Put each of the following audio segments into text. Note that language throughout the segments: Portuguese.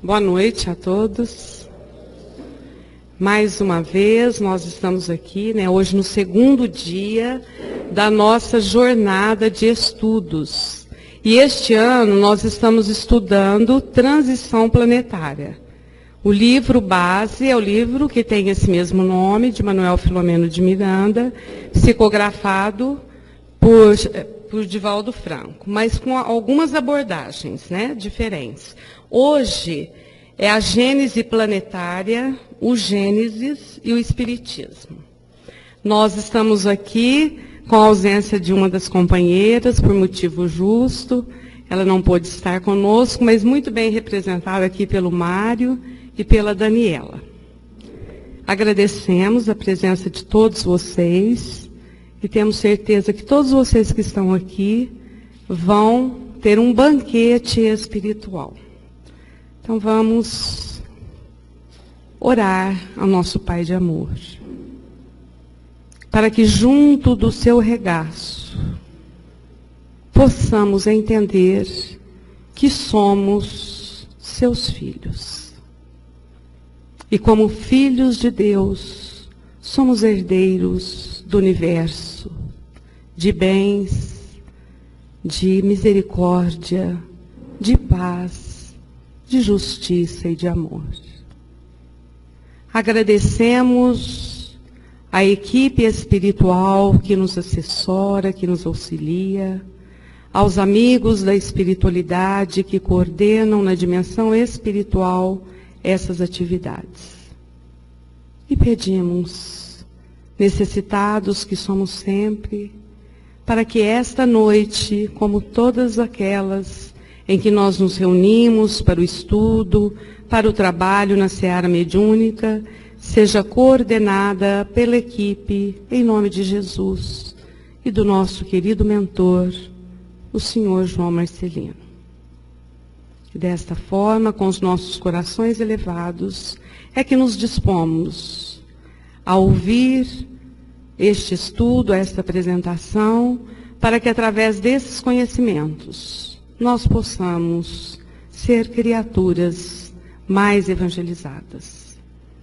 Boa noite a todos. Mais uma vez, nós estamos aqui, hoje no segundo dia da nossa jornada de estudos. E este ano nós estamos estudando Transição Planetária. O livro base é o livro que tem esse mesmo nome, de Manuel Filomeno de Miranda, psicografado por Divaldo Franco, mas com algumas abordagens diferentes. Hoje é a Gênese planetária, o Gênesis e o Espiritismo. Nós estamos aqui com a ausência de uma das companheiras, por motivo justo. Ela não pôde estar conosco, mas muito bem representada aqui pelo Mário e pela Daniela. Agradecemos a presença de todos vocês e temos certeza que todos vocês que estão aqui vão ter um banquete espiritual. Então vamos orar ao nosso Pai de amor, para que junto do seu regaço possamos entender que somos seus filhos. E como filhos de Deus, somos herdeiros do universo, de bens, de misericórdia, de paz, de justiça e de amor. Agradecemos a equipe espiritual que nos assessora, que nos auxilia, aos amigos da espiritualidade que coordenam na dimensão espiritual essas atividades. E pedimos, necessitados que somos sempre, para que esta noite, como todas aquelas em que nós nos reunimos para o estudo, para o trabalho na seara mediúnica, seja coordenada pela equipe, em nome de Jesus e do nosso querido mentor, o Senhor João Marcelino. E desta forma, com os nossos corações elevados, é que nos dispomos a ouvir este estudo, esta apresentação, para que através desses conhecimentos nós possamos ser criaturas mais evangelizadas.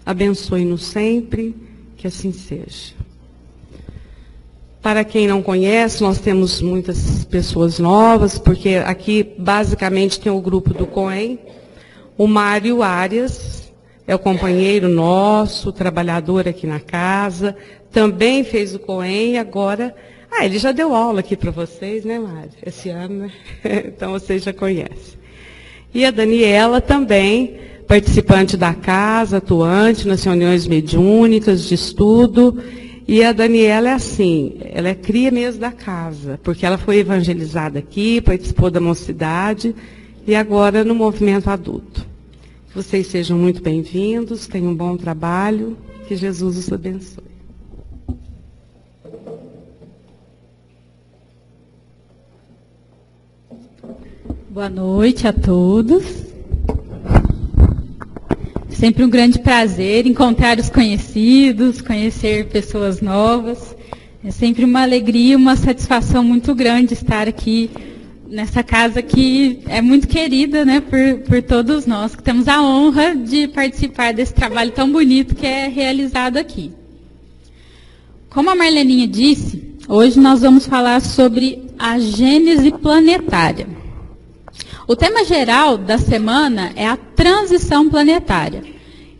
Abençoe-nos sempre, que assim seja. Para quem não conhece, nós temos muitas pessoas novas, porque aqui basicamente tem o grupo do COEM. O Mário Arias é o companheiro nosso, trabalhador aqui na casa, também fez o COEM e agora... ele já deu aula aqui para vocês, Mário? Esse ano, Então vocês já conhecem. E a Daniela também, participante da casa, atuante nas reuniões mediúnicas de estudo. E a Daniela é assim, ela é cria mesmo da casa, porque ela foi evangelizada aqui, participou da mocidade e agora no movimento adulto. Que vocês sejam muito bem-vindos, tenham um bom trabalho, que Jesus os abençoe. Boa noite a todos. Sempre um grande prazer encontrar os conhecidos, conhecer pessoas novas. É sempre uma alegria, uma satisfação muito grande estar aqui nessa casa que é muito querida, por todos nós, que temos a honra de participar desse trabalho tão bonito que é realizado aqui. Como a Marleninha disse, hoje nós vamos falar sobre a Gênese planetária. O tema geral da semana é a transição planetária.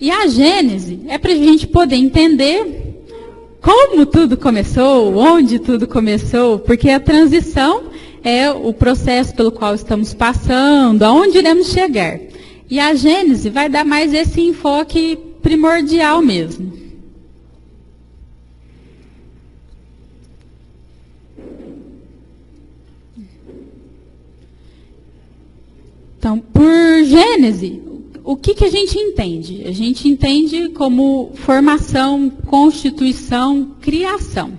E a Gênese é para a gente poder entender como tudo começou, onde tudo começou, porque a transição é o processo pelo qual estamos passando, aonde iremos chegar. E a Gênese vai dar mais esse enfoque primordial mesmo. Então, por Gênese, o que a gente entende? A gente entende como formação, constituição, criação.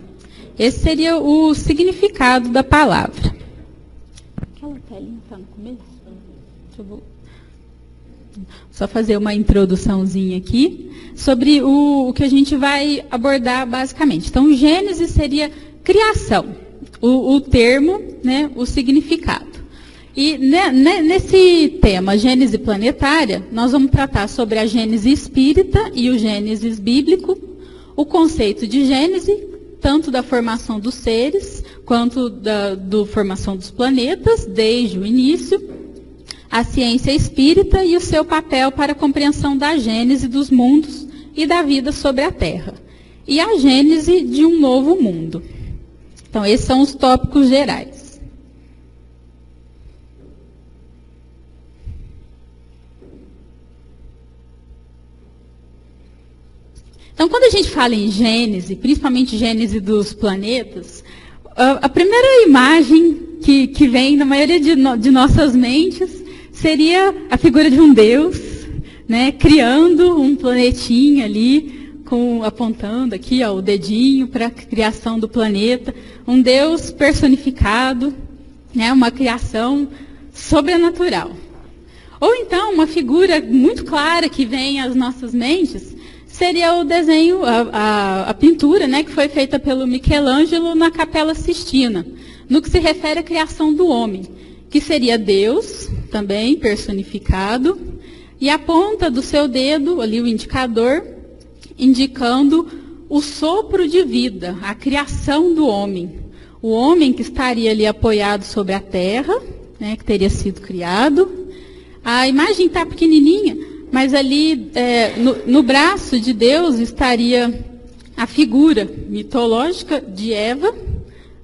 Esse seria o significado da palavra. Aquela telinha está no começo? Só fazer uma introduçãozinha aqui sobre o que a gente vai abordar basicamente. Então, Gênese seria criação, o termo, o significado. E nesse tema, Gênese planetária, nós vamos tratar sobre a Gênese espírita e o Gênesis bíblico, o conceito de Gênese, tanto da formação dos seres, quanto da formação dos planetas, desde o início, a ciência espírita e o seu papel para a compreensão da Gênese dos mundos e da vida sobre a Terra, e a Gênese de um novo mundo. Então, esses são os tópicos gerais. Então, quando a gente fala em Gênese, principalmente Gênese dos planetas, a primeira imagem que vem na maioria de nossas mentes seria a figura de um Deus, né, criando um planetinha ali, apontando aqui o dedinho para a criação do planeta, um Deus personificado, né, uma criação sobrenatural. Ou então, uma figura muito clara que vem às nossas mentes seria o desenho, a pintura, né, que foi feita pelo Michelangelo na Capela Sistina, no que se refere à criação do homem, que seria Deus, também personificado, e a ponta do seu dedo, ali o indicador, indicando o sopro de vida, a criação do homem. O homem que estaria ali apoiado sobre a terra, né, que teria sido criado. A imagem está pequenininha, mas ali no braço de Deus estaria a figura mitológica de Eva,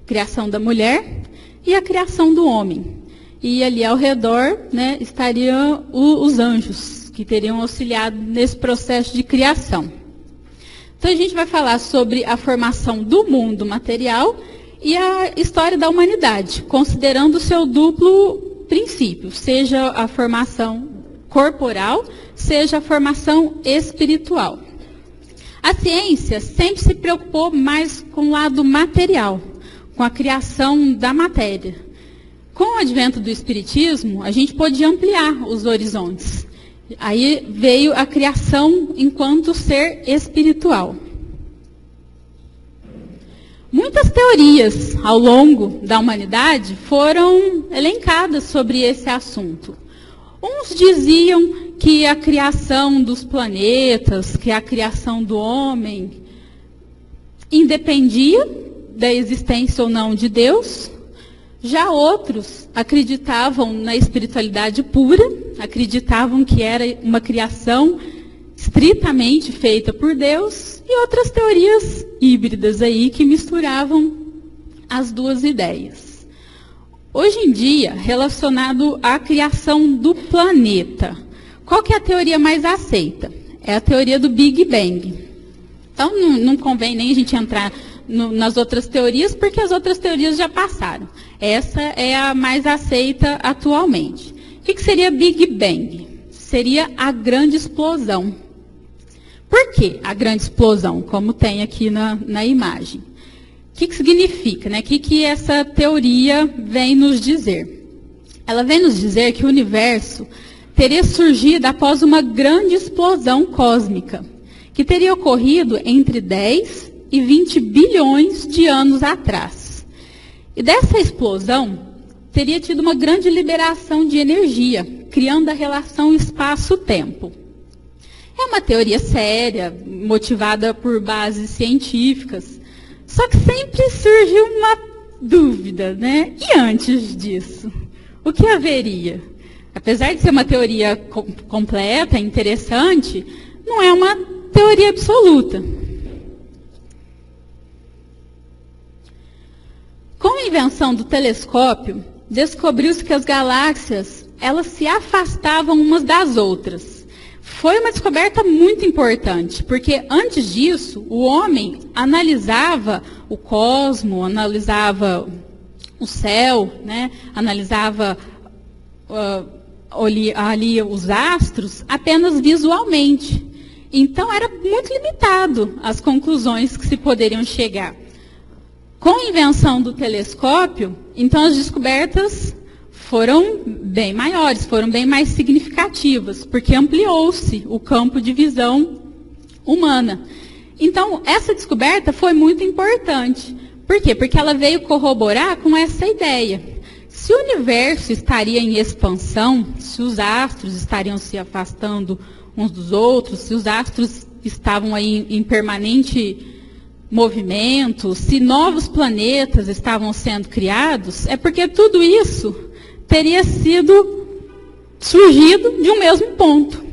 criação da mulher, e a criação do homem. E ali ao redor, né, estariam os anjos, que teriam auxiliado nesse processo de criação. Então a gente vai falar sobre a formação do mundo material e a história da humanidade, considerando o seu duplo princípio, seja a formação corporal, seja a formação espiritual. A ciência sempre se preocupou mais com o lado material, com a criação da matéria. Com o advento do Espiritismo, a gente pôde ampliar os horizontes. Aí veio a criação enquanto ser espiritual. Muitas teorias ao longo da humanidade foram elencadas sobre esse assunto. Uns diziam que a criação dos planetas, que a criação do homem, independia da existência ou não de Deus. Já outros acreditavam na espiritualidade pura, acreditavam que era uma criação estritamente feita por Deus, e outras teorias híbridas aí que misturavam as duas ideias. Hoje em dia, relacionado à criação do planeta, qual que é a teoria mais aceita? É a teoria do Big Bang. Então, não convém nem a gente entrar nas outras teorias, porque as outras teorias já passaram. Essa é a mais aceita atualmente. O que seria Big Bang? Seria a grande explosão. Por que a grande explosão, como tem aqui na imagem? O que significa, né? O que essa teoria vem nos dizer? Ela vem nos dizer que o universo teria surgido após uma grande explosão cósmica, que teria ocorrido entre 10 e 20 bilhões de anos atrás. E dessa explosão, teria tido uma grande liberação de energia, criando a relação espaço-tempo. É uma teoria séria, motivada por bases científicas, só que sempre surge uma dúvida, né? E antes disso, o que haveria? Apesar de ser uma teoria completa, interessante, não é uma teoria absoluta. Com a invenção do telescópio, descobriu-se que as galáxias, elas se afastavam umas das outras. Foi uma descoberta muito importante, porque antes disso, o homem analisava o cosmo, analisava o céu, né? Analisava ali os astros apenas visualmente. Então, era muito limitado as conclusões que se poderiam chegar. Com a invenção do telescópio, então as descobertas foram bem maiores, foram bem mais significativas, porque ampliou-se o campo de visão humana. Então, essa descoberta foi muito importante. Por quê? Porque ela veio corroborar com essa ideia. se o universo estaria em expansão, se os astros estariam se afastando uns dos outros, se os astros estavam aí em permanente movimento, se novos planetas estavam sendo criados, é porque tudo isso teria surgido de um mesmo ponto.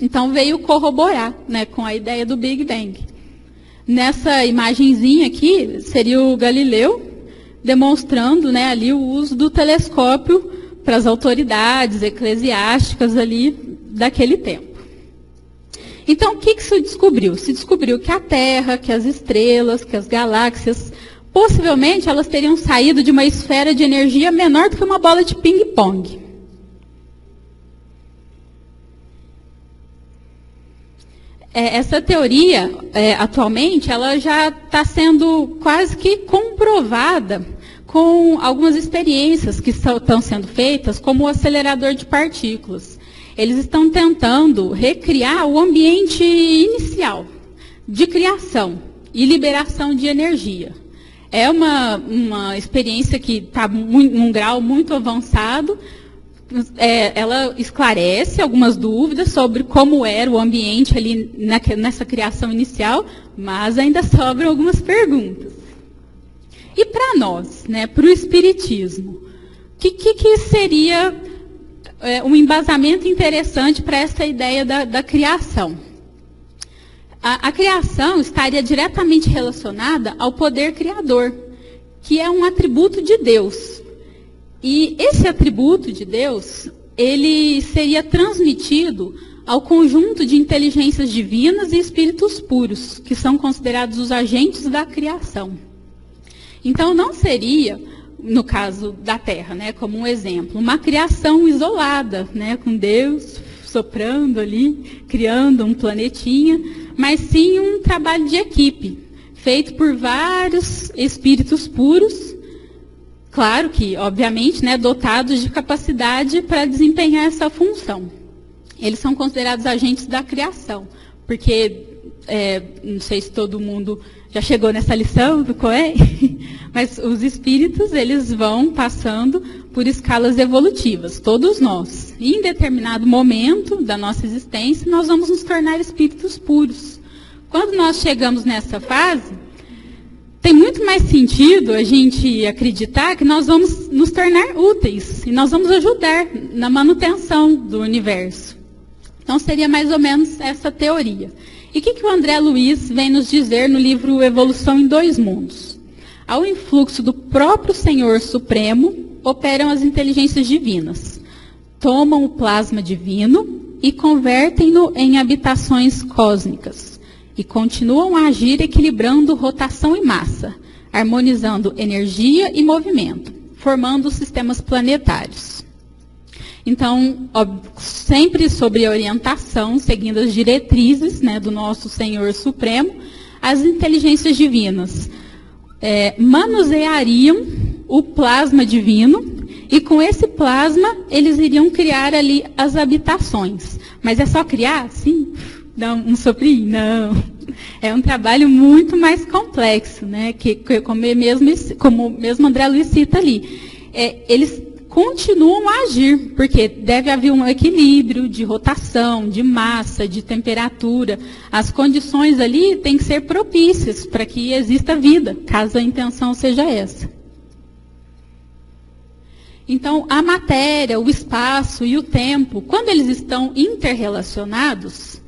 Então veio corroborar, né, com a ideia do Big Bang. Nessa imagenzinha aqui, seria o Galileu demonstrando, né, ali o uso do telescópio para as autoridades eclesiásticas ali daquele tempo. Então, o que se descobriu? Se descobriu que a Terra, que as estrelas, que as galáxias, possivelmente elas teriam saído de uma esfera de energia menor do que uma bola de ping-pong. Essa teoria, atualmente, ela já está sendo quase que comprovada com algumas experiências que estão sendo feitas, como o acelerador de partículas. Eles estão tentando recriar o ambiente inicial de criação e liberação de energia. É uma experiência que está num grau muito avançado. Ela esclarece algumas dúvidas sobre como era o ambiente ali nessa criação inicial, mas ainda sobram algumas perguntas. E para nós, né, para o Espiritismo, o que seria um embasamento interessante para essa ideia da criação? A criação estaria diretamente relacionada ao poder criador, que é um atributo de Deus. E esse atributo de Deus, ele seria transmitido ao conjunto de inteligências divinas e espíritos puros, que são considerados os agentes da criação. Então, não seria, no caso da Terra, né, como um exemplo, uma criação isolada, né, com Deus soprando ali, criando um planetinha, mas sim um trabalho de equipe, feito por vários espíritos puros, claro que, obviamente, né, dotados de capacidade para desempenhar essa função. Eles são considerados agentes da criação, porque, não sei se todo mundo já chegou nessa lição do Cohen, mas os espíritos, eles vão passando por escalas evolutivas, todos nós. E em determinado momento da nossa existência, nós vamos nos tornar espíritos puros. Quando nós chegamos nessa fase, tem muito mais sentido a gente acreditar que nós vamos nos tornar úteis e nós vamos ajudar na manutenção do universo. Então, seria mais ou menos essa teoria. E o que o André Luiz vem nos dizer no livro Evolução em Dois Mundos? Ao influxo do próprio Senhor Supremo, operam as inteligências divinas. Tomam o plasma divino e convertem-no em habitações cósmicas. E continuam a agir equilibrando rotação e massa, harmonizando energia e movimento, formando os sistemas planetários. Então, sempre sob a orientação, seguindo as diretrizes, né, do nosso Senhor Supremo, as inteligências divinas manuseariam o plasma divino e com esse plasma eles iriam criar ali as habitações. Mas é só criar? Sim. Dá um soprinho? Não. É um trabalho muito mais complexo, né? Como mesmo André Luiz cita ali. Eles continuam a agir, porque deve haver um equilíbrio de rotação, de massa, de temperatura. As condições ali têm que ser propícias para que exista vida, caso a intenção seja essa. Então, a matéria, o espaço e o tempo, quando eles estão interrelacionados,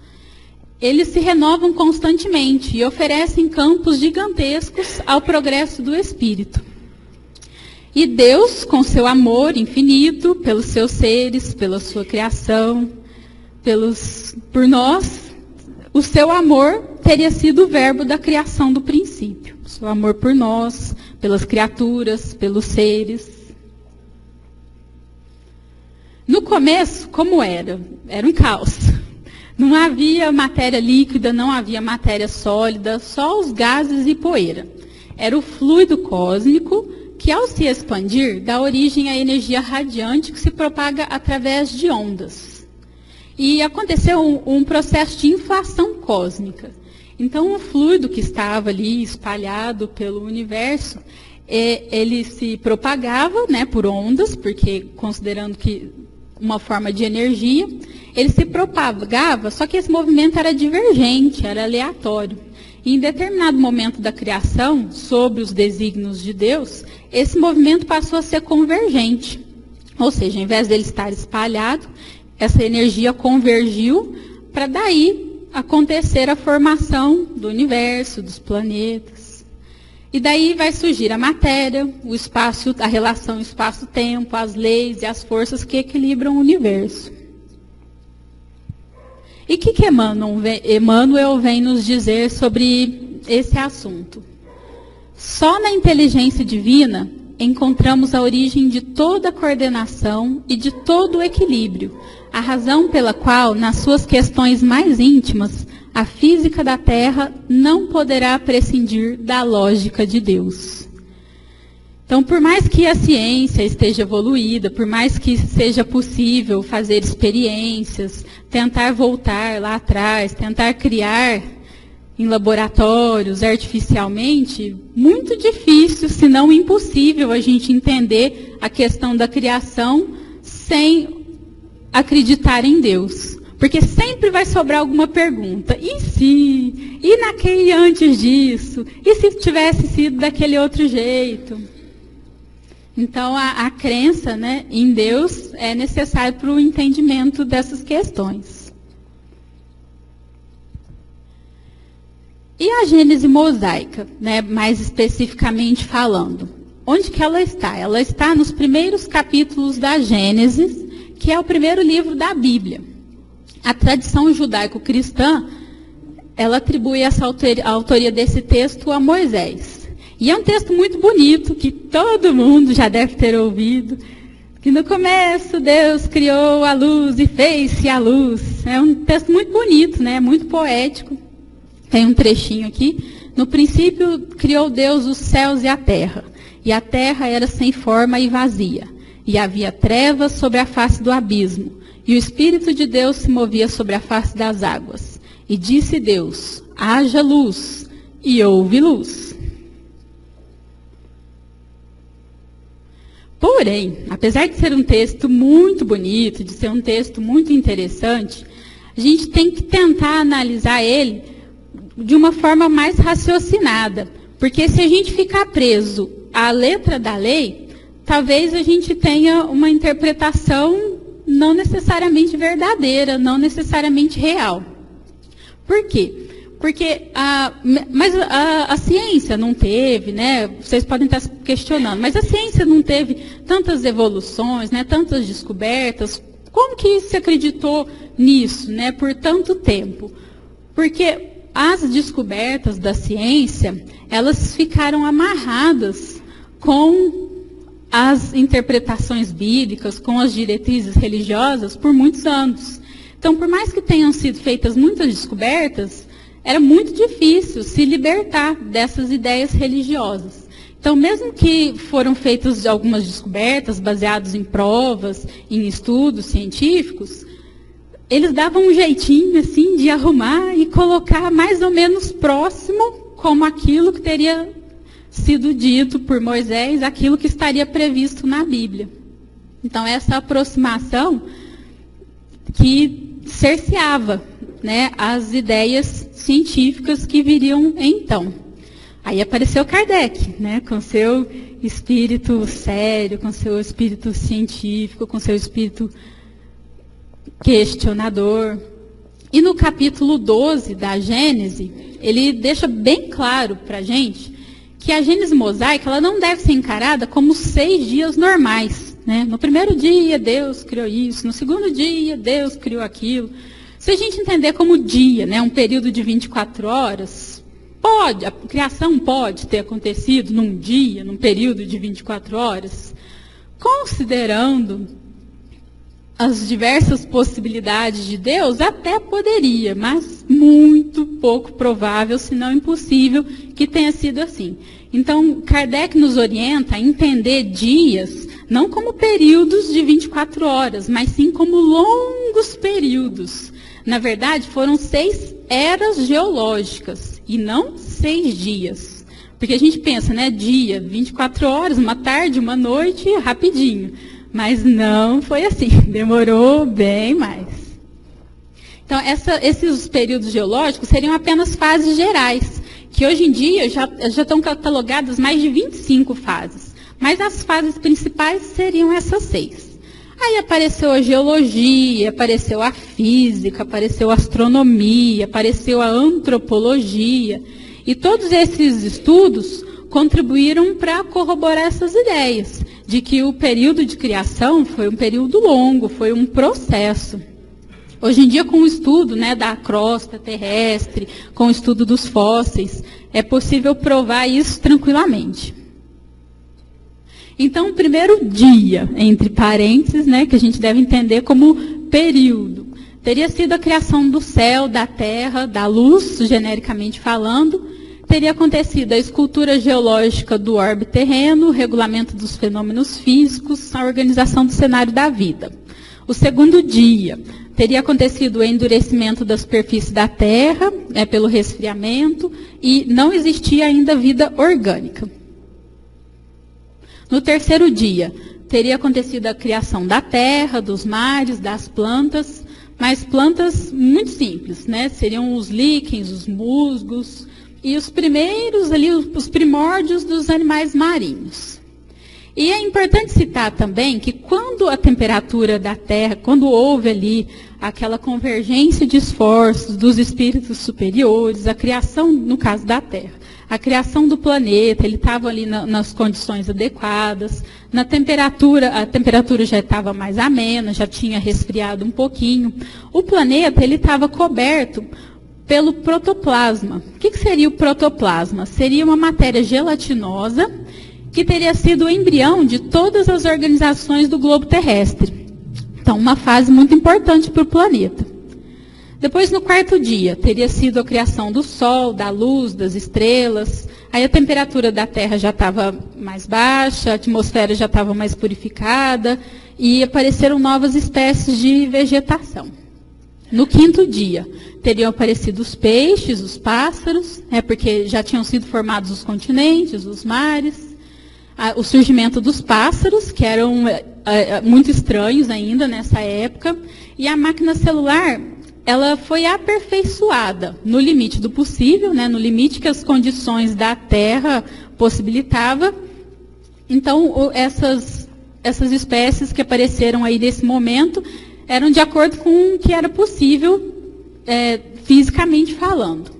eles se renovam constantemente e oferecem campos gigantescos ao progresso do espírito. E Deus, com seu amor infinito, pelos seus seres, pela sua criação, por nós, o seu amor teria sido o verbo da criação do princípio. O seu amor por nós, pelas criaturas, pelos seres. No começo, como era? Era um caos. Não havia matéria líquida, não havia matéria sólida, só os gases e poeira. Era o fluido cósmico que, ao se expandir, dá origem à energia radiante que se propaga através de ondas. E aconteceu um processo de inflação cósmica. Então, o fluido que estava ali espalhado pelo universo, ele se propagava, né, por ondas, porque considerando que uma forma de energia, ele se propagava, só que esse movimento era divergente, era aleatório. E em determinado momento da criação, sob os desígnios de Deus, esse movimento passou a ser convergente. Ou seja, ao invés dele estar espalhado, essa energia convergiu para daí acontecer a formação do universo, dos planetas. E daí vai surgir a matéria, o espaço, a relação espaço-tempo, as leis e as forças que equilibram o universo. E o que Emmanuel vem nos dizer sobre esse assunto? Só na inteligência divina encontramos a origem de toda a coordenação e de todo o equilíbrio, a razão pela qual, nas suas questões mais íntimas, a física da Terra não poderá prescindir da lógica de Deus. Então, por mais que a ciência esteja evoluída, por mais que seja possível fazer experiências, tentar voltar lá atrás, tentar criar em laboratórios, artificialmente, muito difícil, se não impossível, a gente entender a questão da criação sem acreditar em Deus. Porque sempre vai sobrar alguma pergunta. E se? E naquele antes disso? E se tivesse sido daquele outro jeito? Então, a crença, né, em Deus é necessária para o entendimento dessas questões. E a Gênese mosaica, né, mais especificamente falando? Onde que ela está? Ela está nos primeiros capítulos da Gênesis, que é o primeiro livro da Bíblia. A tradição judaico-cristã, ela atribui essa autoria desse texto a Moisés. E é um texto muito bonito, que todo mundo já deve ter ouvido, que no começo Deus criou a luz e fez-se a luz. É um texto muito bonito, né? Muito poético. Tem um trechinho aqui. No princípio criou Deus os céus e a terra era sem forma e vazia. E havia trevas sobre a face do abismo. E o Espírito de Deus se movia sobre a face das águas. E disse Deus, haja luz, e houve luz. Porém, apesar de ser um texto muito bonito, de ser um texto muito interessante, a gente tem que tentar analisar ele de uma forma mais raciocinada. Porque se a gente ficar preso à letra da lei, talvez a gente tenha uma interpretação não necessariamente verdadeira, não necessariamente real. Por quê? Porque a ciência não teve, né? Vocês podem estar se questionando, mas a ciência não teve tantas evoluções, né? Tantas descobertas. Como que se acreditou nisso, né? Por tanto tempo? Porque as descobertas da ciência, elas ficaram amarradas com as interpretações bíblicas, com as diretrizes religiosas por muitos anos. Então, por mais que tenham sido feitas muitas descobertas, era muito difícil se libertar dessas ideias religiosas. Então, mesmo que foram feitas algumas descobertas baseadas em provas, em estudos científicos, eles davam um jeitinho assim de arrumar e colocar mais ou menos próximo como aquilo que teria sido dito por Moisés, aquilo que estaria previsto na Bíblia. Então, essa aproximação que cerceava, né, as ideias científicas que viriam então. Aí apareceu Kardec, né, com seu espírito sério, com seu espírito científico, com seu espírito questionador. E no capítulo 12 da Gênese, ele deixa bem claro para a gente que a Gênese mosaica ela não deve ser encarada como 6 dias normais. Né? No primeiro dia, Deus criou isso. No segundo dia, Deus criou aquilo. Se a gente entender como dia, né, um período de 24 horas, a criação pode ter acontecido num dia, num período de 24 horas, considerando as diversas possibilidades de Deus, até poderia, mas muito pouco provável, se não impossível, que tenha sido assim. Então, Kardec nos orienta a entender dias, não como períodos de 24 horas, mas sim como longos períodos. Na verdade, foram 6 eras geológicas, e não 6 dias. Porque a gente pensa, né, dia, 24 horas, uma tarde, uma noite, rapidinho. Mas não foi assim, demorou bem mais. Então, esses períodos geológicos seriam apenas fases gerais, que hoje em dia já estão catalogadas mais de 25 fases. Mas as fases principais seriam essas 6. Aí apareceu a geologia, apareceu a física, apareceu a astronomia, apareceu a antropologia. E todos esses estudos contribuíram para corroborar essas ideias, de que o período de criação foi um período longo, foi um processo. Hoje em dia, com o estudo, né, da crosta terrestre, com o estudo dos fósseis, é possível provar isso tranquilamente. Então, o primeiro dia, entre parênteses, né, que a gente deve entender como período, teria sido a criação do céu, da terra, da luz, genericamente falando. Teria acontecido a escultura geológica do orbe terreno, o regulamento dos fenômenos físicos, a organização do cenário da vida. O segundo dia, teria acontecido o endurecimento da superfície da terra, pelo resfriamento, e não existia ainda vida orgânica. No terceiro dia, teria acontecido a criação da terra, dos mares, das plantas, mas plantas muito simples, né? Seriam os líquens, os musgos e os primeiros ali, os primórdios dos animais marinhos. E é importante citar também que quando a temperatura da terra, quando houve ali aquela convergência de esforços dos espíritos superiores, a criação, no caso da terra, a criação do planeta, ele estava ali nas condições adequadas, a temperatura já estava mais amena, já tinha resfriado um pouquinho. O planeta, ele estava coberto pelo protoplasma. O que seria o protoplasma? Seria uma matéria gelatinosa que teria sido o embrião de todas as organizações do globo terrestre. Então, uma fase muito importante para o planeta. Depois, no quarto dia, teria sido a criação do Sol, da luz, das estrelas. Aí a temperatura da Terra já estava mais baixa, a atmosfera já estava mais purificada e apareceram novas espécies de vegetação. No quinto dia, teriam aparecido os peixes, os pássaros, porque já tinham sido formados os continentes, os mares. O surgimento dos pássaros, que eram muito estranhos ainda nessa época. E a máquina celular, ela foi aperfeiçoada no limite do possível, né, no limite que as condições da Terra possibilitavam. Então, essas espécies que apareceram aí nesse momento eram de acordo com o que era possível fisicamente falando.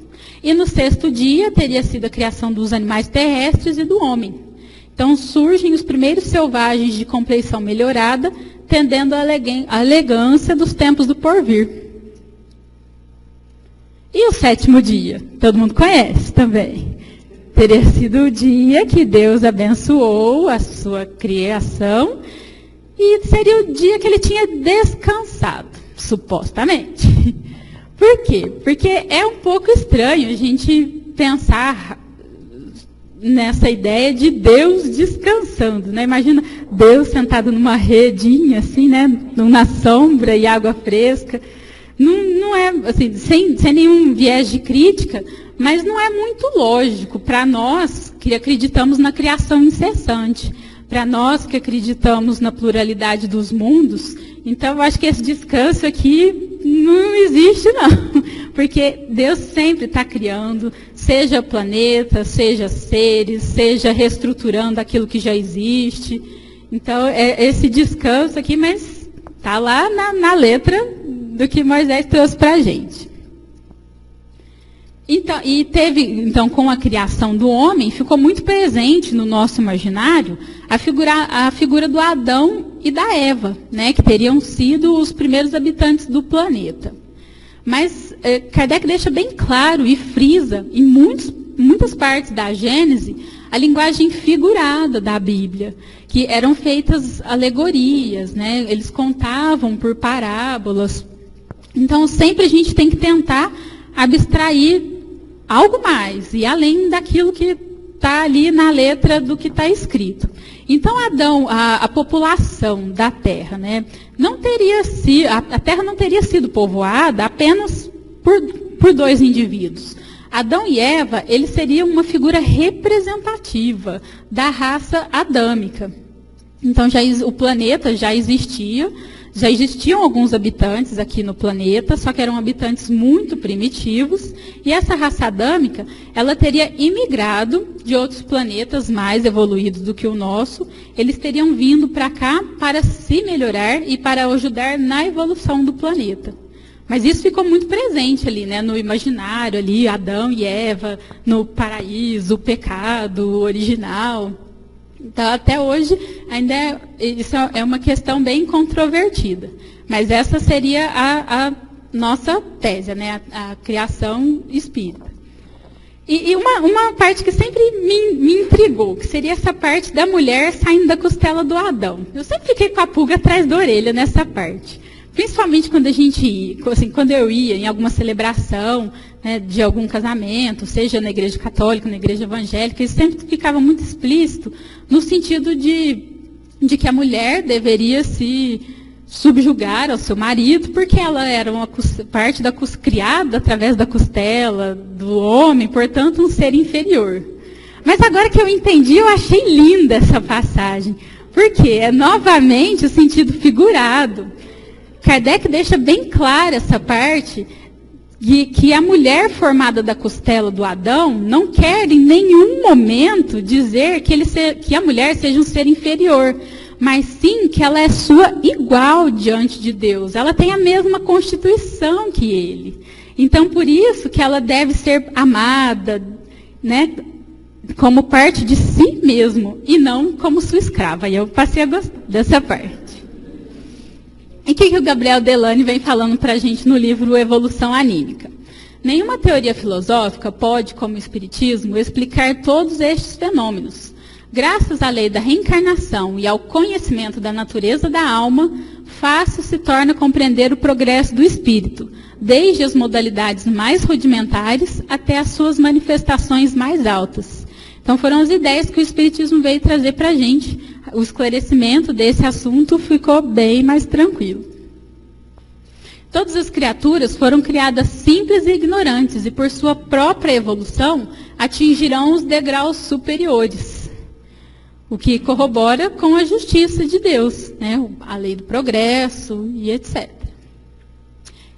E no sexto dia teria sido a criação dos animais terrestres e do homem. Então, surgem os primeiros selvagens de compleição melhorada, tendendo à elegância dos tempos do porvir. E o sétimo dia? Todo mundo conhece também. Teria sido o dia que Deus abençoou a sua criação e seria o dia que ele tinha descansado, supostamente. Por quê? Porque é um pouco estranho a gente pensar nessa ideia de Deus descansando, né? Imagina Deus sentado numa redinha, assim, né? Na sombra e água fresca. Não é, assim, sem nenhum viés de crítica, mas não é muito lógico para nós que acreditamos na criação incessante, para nós que acreditamos na pluralidade dos mundos. Então, eu acho que esse descanso aqui não existe, não. Porque Deus sempre está criando, seja planeta, seja seres, seja reestruturando aquilo que já existe. Então, é esse descanso aqui, mas está lá na letra do que Moisés trouxe para a gente. Então, então, com a criação do homem, ficou muito presente no nosso imaginário a figura do Adão e da Eva, né, que teriam sido os primeiros habitantes do planeta. Mas Kardec deixa bem claro e frisa, em muitas partes da Gênese, a linguagem figurada da Bíblia, que eram feitas alegorias, né, eles contavam por parábolas. Então, sempre a gente tem que tentar abstrair algo mais, e além daquilo que está ali na letra do que está escrito. Então, Adão, a população da Terra, né, não teria sido, a Terra não teria sido povoada apenas por dois indivíduos. Adão e Eva, eles seriam uma figura representativa da raça adâmica. Então, o planeta já existiam alguns habitantes aqui no planeta, só que eram habitantes muito primitivos, e essa raça adâmica, ela teria imigrado de outros planetas mais evoluídos do que o nosso, eles teriam vindo para cá para se melhorar e para ajudar na evolução do planeta. Mas isso ficou muito presente ali, né, no imaginário ali, Adão e Eva, no paraíso, o pecado original. Então, até hoje, ainda isso é uma questão bem controvertida. Mas essa seria a nossa tese, né, a criação espírita. E uma parte que sempre me intrigou, que seria essa parte da mulher saindo da costela do Adão. Eu sempre fiquei com a pulga atrás da orelha nessa parte. Principalmente quando quando eu ia em alguma celebração, né, de algum casamento, seja na igreja católica, na igreja evangélica, isso sempre ficava muito explícito no sentido de que a mulher deveria se subjugar ao seu marido, porque ela era uma parte criada através da costela do homem, portanto um ser inferior. Mas agora que eu entendi, eu achei linda essa passagem, porque é novamente o sentido figurado. Kardec deixa bem clara essa parte de que a mulher formada da costela do Adão não quer em nenhum momento dizer que a mulher seja um ser inferior, mas sim que ela é sua igual diante de Deus. Ela tem a mesma constituição que ele. Então, por isso que ela deve ser amada, né, como parte de si mesmo e não como sua escrava. E eu passei a gostar dessa parte. E o que o Gabriel Delany vem falando para a gente no livro Evolução Anímica? Nenhuma teoria filosófica pode, como o Espiritismo, explicar todos estes fenômenos. Graças à lei da reencarnação e ao conhecimento da natureza da alma, fácil se torna compreender o progresso do espírito, desde as modalidades mais rudimentares até as suas manifestações mais altas. Então foram as ideias que o Espiritismo veio trazer para a gente. O esclarecimento desse assunto ficou bem mais tranquilo. Todas as criaturas foram criadas simples e ignorantes e, por sua própria evolução, atingirão os degraus superiores. O que corrobora com a justiça de Deus, né? A lei do progresso e etc.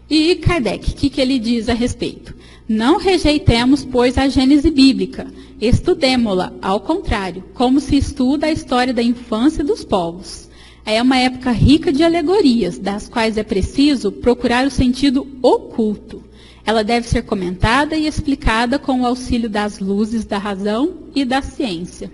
E Kardec, o que ele diz a respeito? Não rejeitemos, pois, a Gênese bíblica, estudemo-la, ao contrário, como se estuda a história da infância dos povos. É uma época rica de alegorias, das quais é preciso procurar o sentido oculto. Ela deve ser comentada e explicada com o auxílio das luzes da razão e da ciência.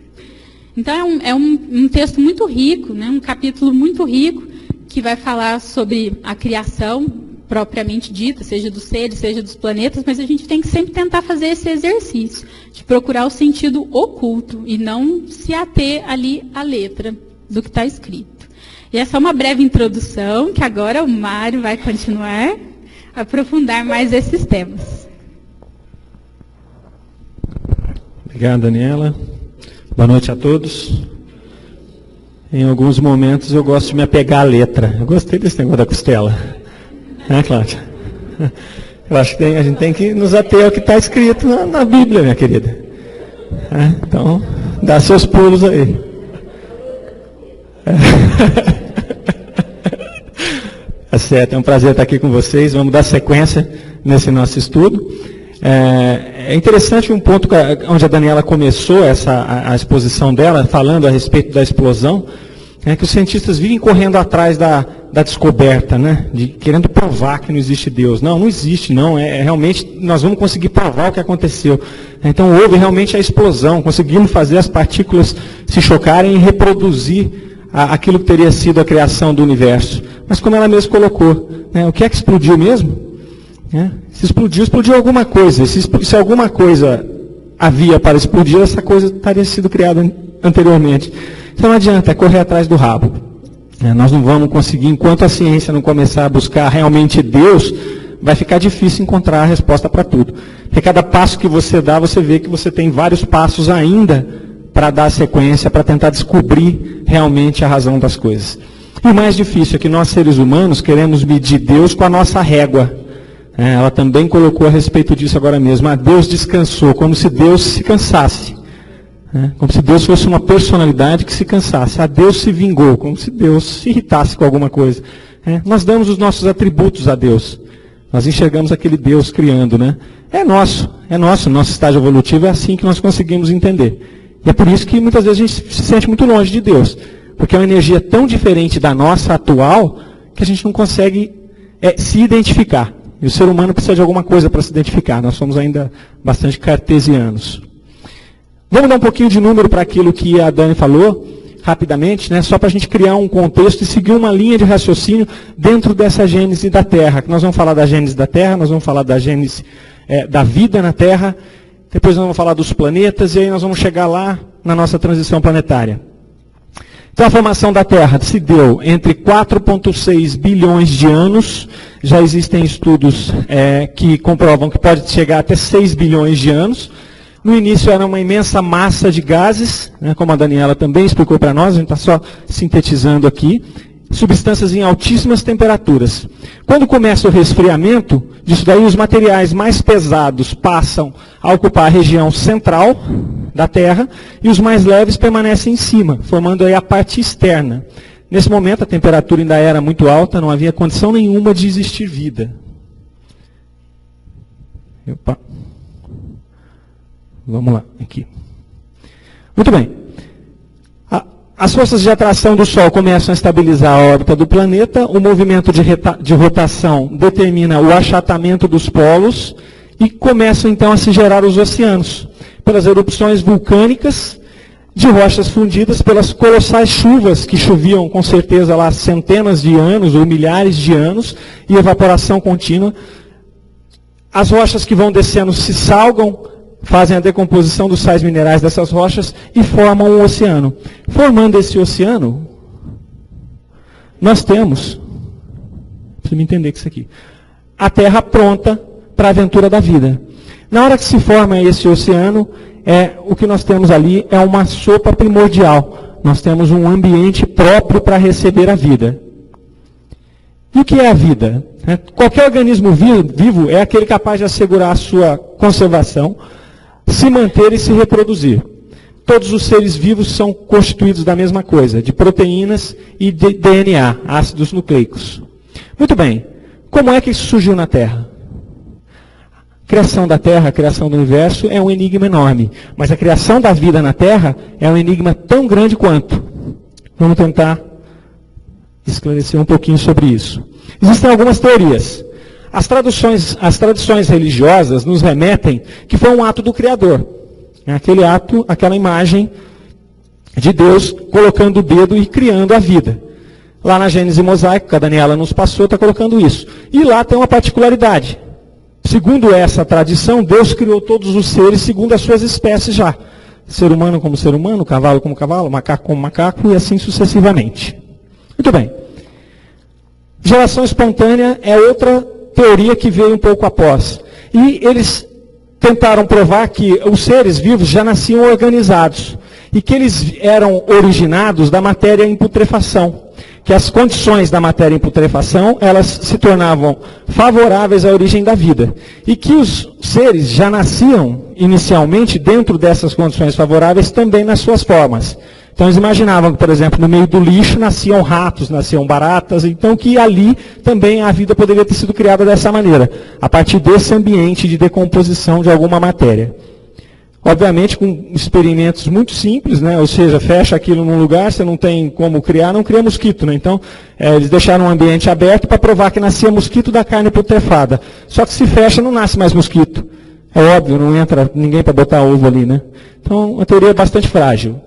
Então é um texto muito rico, né, um capítulo muito rico, que vai falar sobre a criação propriamente dita, seja dos seres, seja dos planetas, mas a gente tem que sempre tentar fazer esse exercício, de procurar o sentido oculto e não se ater ali à letra do que está escrito. E essa é uma breve introdução, que agora o Mário vai continuar a aprofundar mais esses temas. Obrigado, Daniela. Boa noite a todos. Em alguns momentos eu gosto de me apegar à letra. Eu gostei desse negócio da costela. Cláudia? Eu acho que a gente tem que nos ater ao que está escrito na Bíblia, minha querida. Então, dá seus pulos aí. É certo, é um prazer estar aqui com vocês. Vamos dar sequência nesse nosso estudo. É interessante um ponto onde a Daniela começou a exposição dela, falando a respeito da explosão, que os cientistas vivem correndo atrás da descoberta, né? Querendo provar que não existe Deus. Não existe, não. Realmente, nós vamos conseguir provar o que aconteceu. Então, houve realmente a explosão. Conseguimos fazer as partículas se chocarem e reproduzir aquilo que teria sido a criação do universo. Mas como ela mesma colocou, né? O que é que explodiu mesmo? Se explodiu alguma coisa. Se alguma coisa havia para explodir, essa coisa teria sido criada anteriormente. Então não adianta, é correr atrás do rabo. Nós não vamos conseguir, enquanto a ciência não começar a buscar realmente Deus, vai ficar difícil encontrar a resposta para tudo. Porque cada passo que você dá, você vê que você tem vários passos ainda para dar sequência, para tentar descobrir realmente a razão das coisas. E o mais difícil é que nós, seres humanos, queremos medir Deus com a nossa régua. Ela também colocou a respeito disso agora mesmo. Deus descansou, como se Deus se cansasse. Como se Deus fosse uma personalidade que se cansasse. Deus se vingou, como se Deus se irritasse com alguma coisa. Nós damos os nossos atributos a Deus. Nós enxergamos aquele Deus criando, né? É nosso, nosso estágio evolutivo é assim que nós conseguimos entender. E é por isso que muitas vezes a gente se sente muito longe de Deus. Porque é uma energia tão diferente da nossa atual, que a gente não consegue se identificar. E o ser humano precisa de alguma coisa para se identificar. Nós somos ainda bastante cartesianos. Vamos dar um pouquinho de número para aquilo que a Dani falou, rapidamente, né? Só para a gente criar um contexto e seguir uma linha de raciocínio dentro dessa gênese da Terra. Nós vamos falar da gênese da Terra, nós vamos falar da gênese da vida na Terra, depois nós vamos falar dos planetas e aí nós vamos chegar lá na nossa transição planetária. Então a formação da Terra se deu entre 4,6 bilhões de anos. Já existem estudos que comprovam que pode chegar até 6 bilhões de anos. No início era uma imensa massa de gases, né, como a Daniela também explicou para nós, a gente está só sintetizando aqui. Substâncias em altíssimas temperaturas. Quando começa o resfriamento, disso daí os materiais mais pesados passam a ocupar a região central da Terra e os mais leves permanecem em cima, formando aí a parte externa. Nesse momento a temperatura ainda era muito alta, não havia condição nenhuma de existir vida. Opa. Vamos lá, aqui. Muito bem. As forças de atração do Sol começam a estabilizar a órbita do planeta, o movimento de rotação determina o achatamento dos polos e começam então a se gerar os oceanos, pelas erupções vulcânicas de rochas fundidas, pelas colossais chuvas que choviam com certeza lá centenas de anos ou milhares de anos, e evaporação contínua. As rochas que vão descendo se salgam, fazem a decomposição dos sais minerais dessas rochas e formam um oceano. Formando esse oceano, nós temos, precisa me entender com isso aqui, a Terra pronta para a aventura da vida. Na hora que se forma esse oceano, o que nós temos ali é uma sopa primordial. Nós temos um ambiente próprio para receber a vida. E o que é a vida? Qualquer organismo vivo é aquele capaz de assegurar a sua conservação, se manter e se reproduzir. Todos os seres vivos são constituídos da mesma coisa, de proteínas e de DNA, ácidos nucleicos. Muito bem, como é que isso surgiu na Terra? A criação da Terra, a criação do universo é um enigma enorme, mas a criação da vida na Terra é um enigma tão grande quanto. Vamos tentar esclarecer um pouquinho sobre isso. Existem algumas teorias. As tradições religiosas nos remetem que foi um ato do Criador. Aquele ato, aquela imagem de Deus colocando o dedo e criando a vida. Lá na Gênese mosaico, que a Daniela nos passou, está colocando isso. E lá tem uma particularidade. Segundo essa tradição, Deus criou todos os seres segundo as suas espécies já. Ser humano como ser humano, cavalo como cavalo, macaco como macaco e assim sucessivamente. Muito bem. Geração espontânea é outra teoria que veio um pouco após. E eles tentaram provar que os seres vivos já nasciam organizados e que eles eram originados da matéria em putrefação. Que as condições da matéria em putrefação, elas se tornavam favoráveis à origem da vida. E que os seres já nasciam inicialmente dentro dessas condições favoráveis também nas suas formas. Então eles imaginavam que, por exemplo, no meio do lixo nasciam ratos, nasciam baratas, então que ali também a vida poderia ter sido criada dessa maneira, a partir desse ambiente de decomposição de alguma matéria. Obviamente com experimentos muito simples, né? Ou seja, fecha aquilo num lugar, você não tem como criar, não cria mosquito, né? Então, eles deixaram um ambiente aberto para provar que nascia mosquito da carne putrefada. Só que se fecha, não nasce mais mosquito. É óbvio, não entra ninguém para botar ovo ali, né? Então, a teoria é bastante frágil.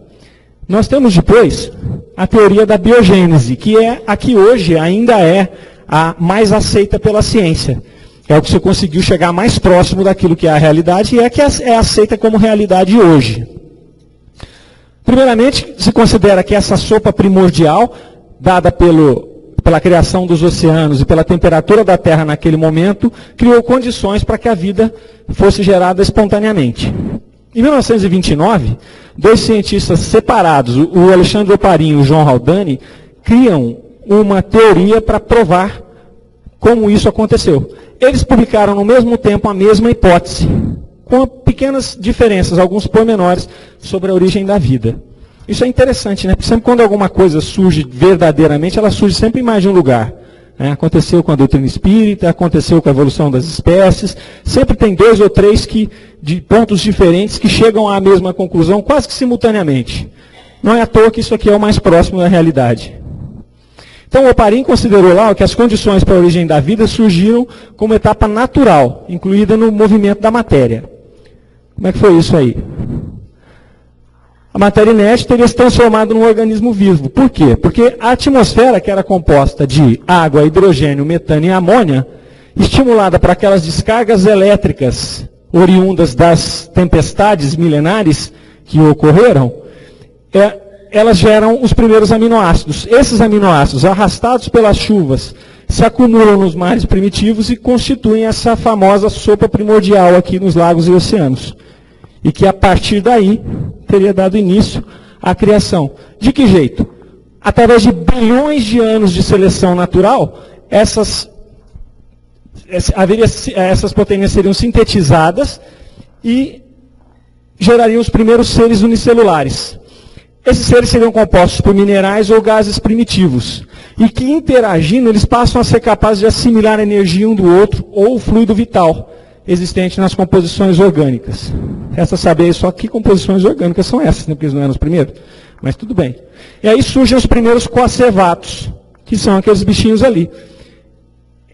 Nós temos depois a teoria da biogênese, que é a que hoje ainda é a mais aceita pela ciência. É o que você conseguiu chegar mais próximo daquilo que é a realidade e é que é aceita como realidade hoje. Primeiramente, se considera que essa sopa primordial, dada pela criação dos oceanos e pela temperatura da Terra naquele momento, criou condições para que a vida fosse gerada espontaneamente. Em 1929, dois cientistas separados, o Alexandre Oparin e o João Haldane, criam uma teoria para provar como isso aconteceu. Eles publicaram no mesmo tempo a mesma hipótese, com pequenas diferenças, alguns pormenores sobre a origem da vida. Isso é interessante, né? Porque sempre quando alguma coisa surge verdadeiramente, ela surge sempre em mais de um lugar. Aconteceu com a doutrina espírita, aconteceu com a evolução das espécies, sempre tem 2 ou 3 de pontos diferentes que chegam à mesma conclusão quase que simultaneamente. Não é à toa que isso aqui é o mais próximo da realidade. Então, o Oparin considerou lá que as condições para a origem da vida surgiram como etapa natural, incluída no movimento da matéria. Como é que foi isso aí? A matéria inerte teria se transformado num organismo vivo. Por quê? Porque a atmosfera, que era composta de água, hidrogênio, metano e amônia, estimulada por aquelas descargas elétricas oriundas das tempestades milenares que ocorreram, elas geram os primeiros aminoácidos. Esses aminoácidos, arrastados pelas chuvas, se acumulam nos mares primitivos e constituem essa famosa sopa primordial aqui nos lagos e oceanos. E que a partir daí teria dado início à criação. De que jeito? Através de bilhões de anos de seleção natural, essas proteínas seriam sintetizadas e gerariam os primeiros seres unicelulares. Esses seres seriam compostos por minerais ou gases primitivos, e que interagindo eles passam a ser capazes de assimilar a energia um do outro ou o fluido vital existente nas composições orgânicas. Resta saber só que composições orgânicas são essas, né? Porque eles não eram os primeiros, mas tudo bem. E aí surgem os primeiros coacervatos, que são aqueles bichinhos ali.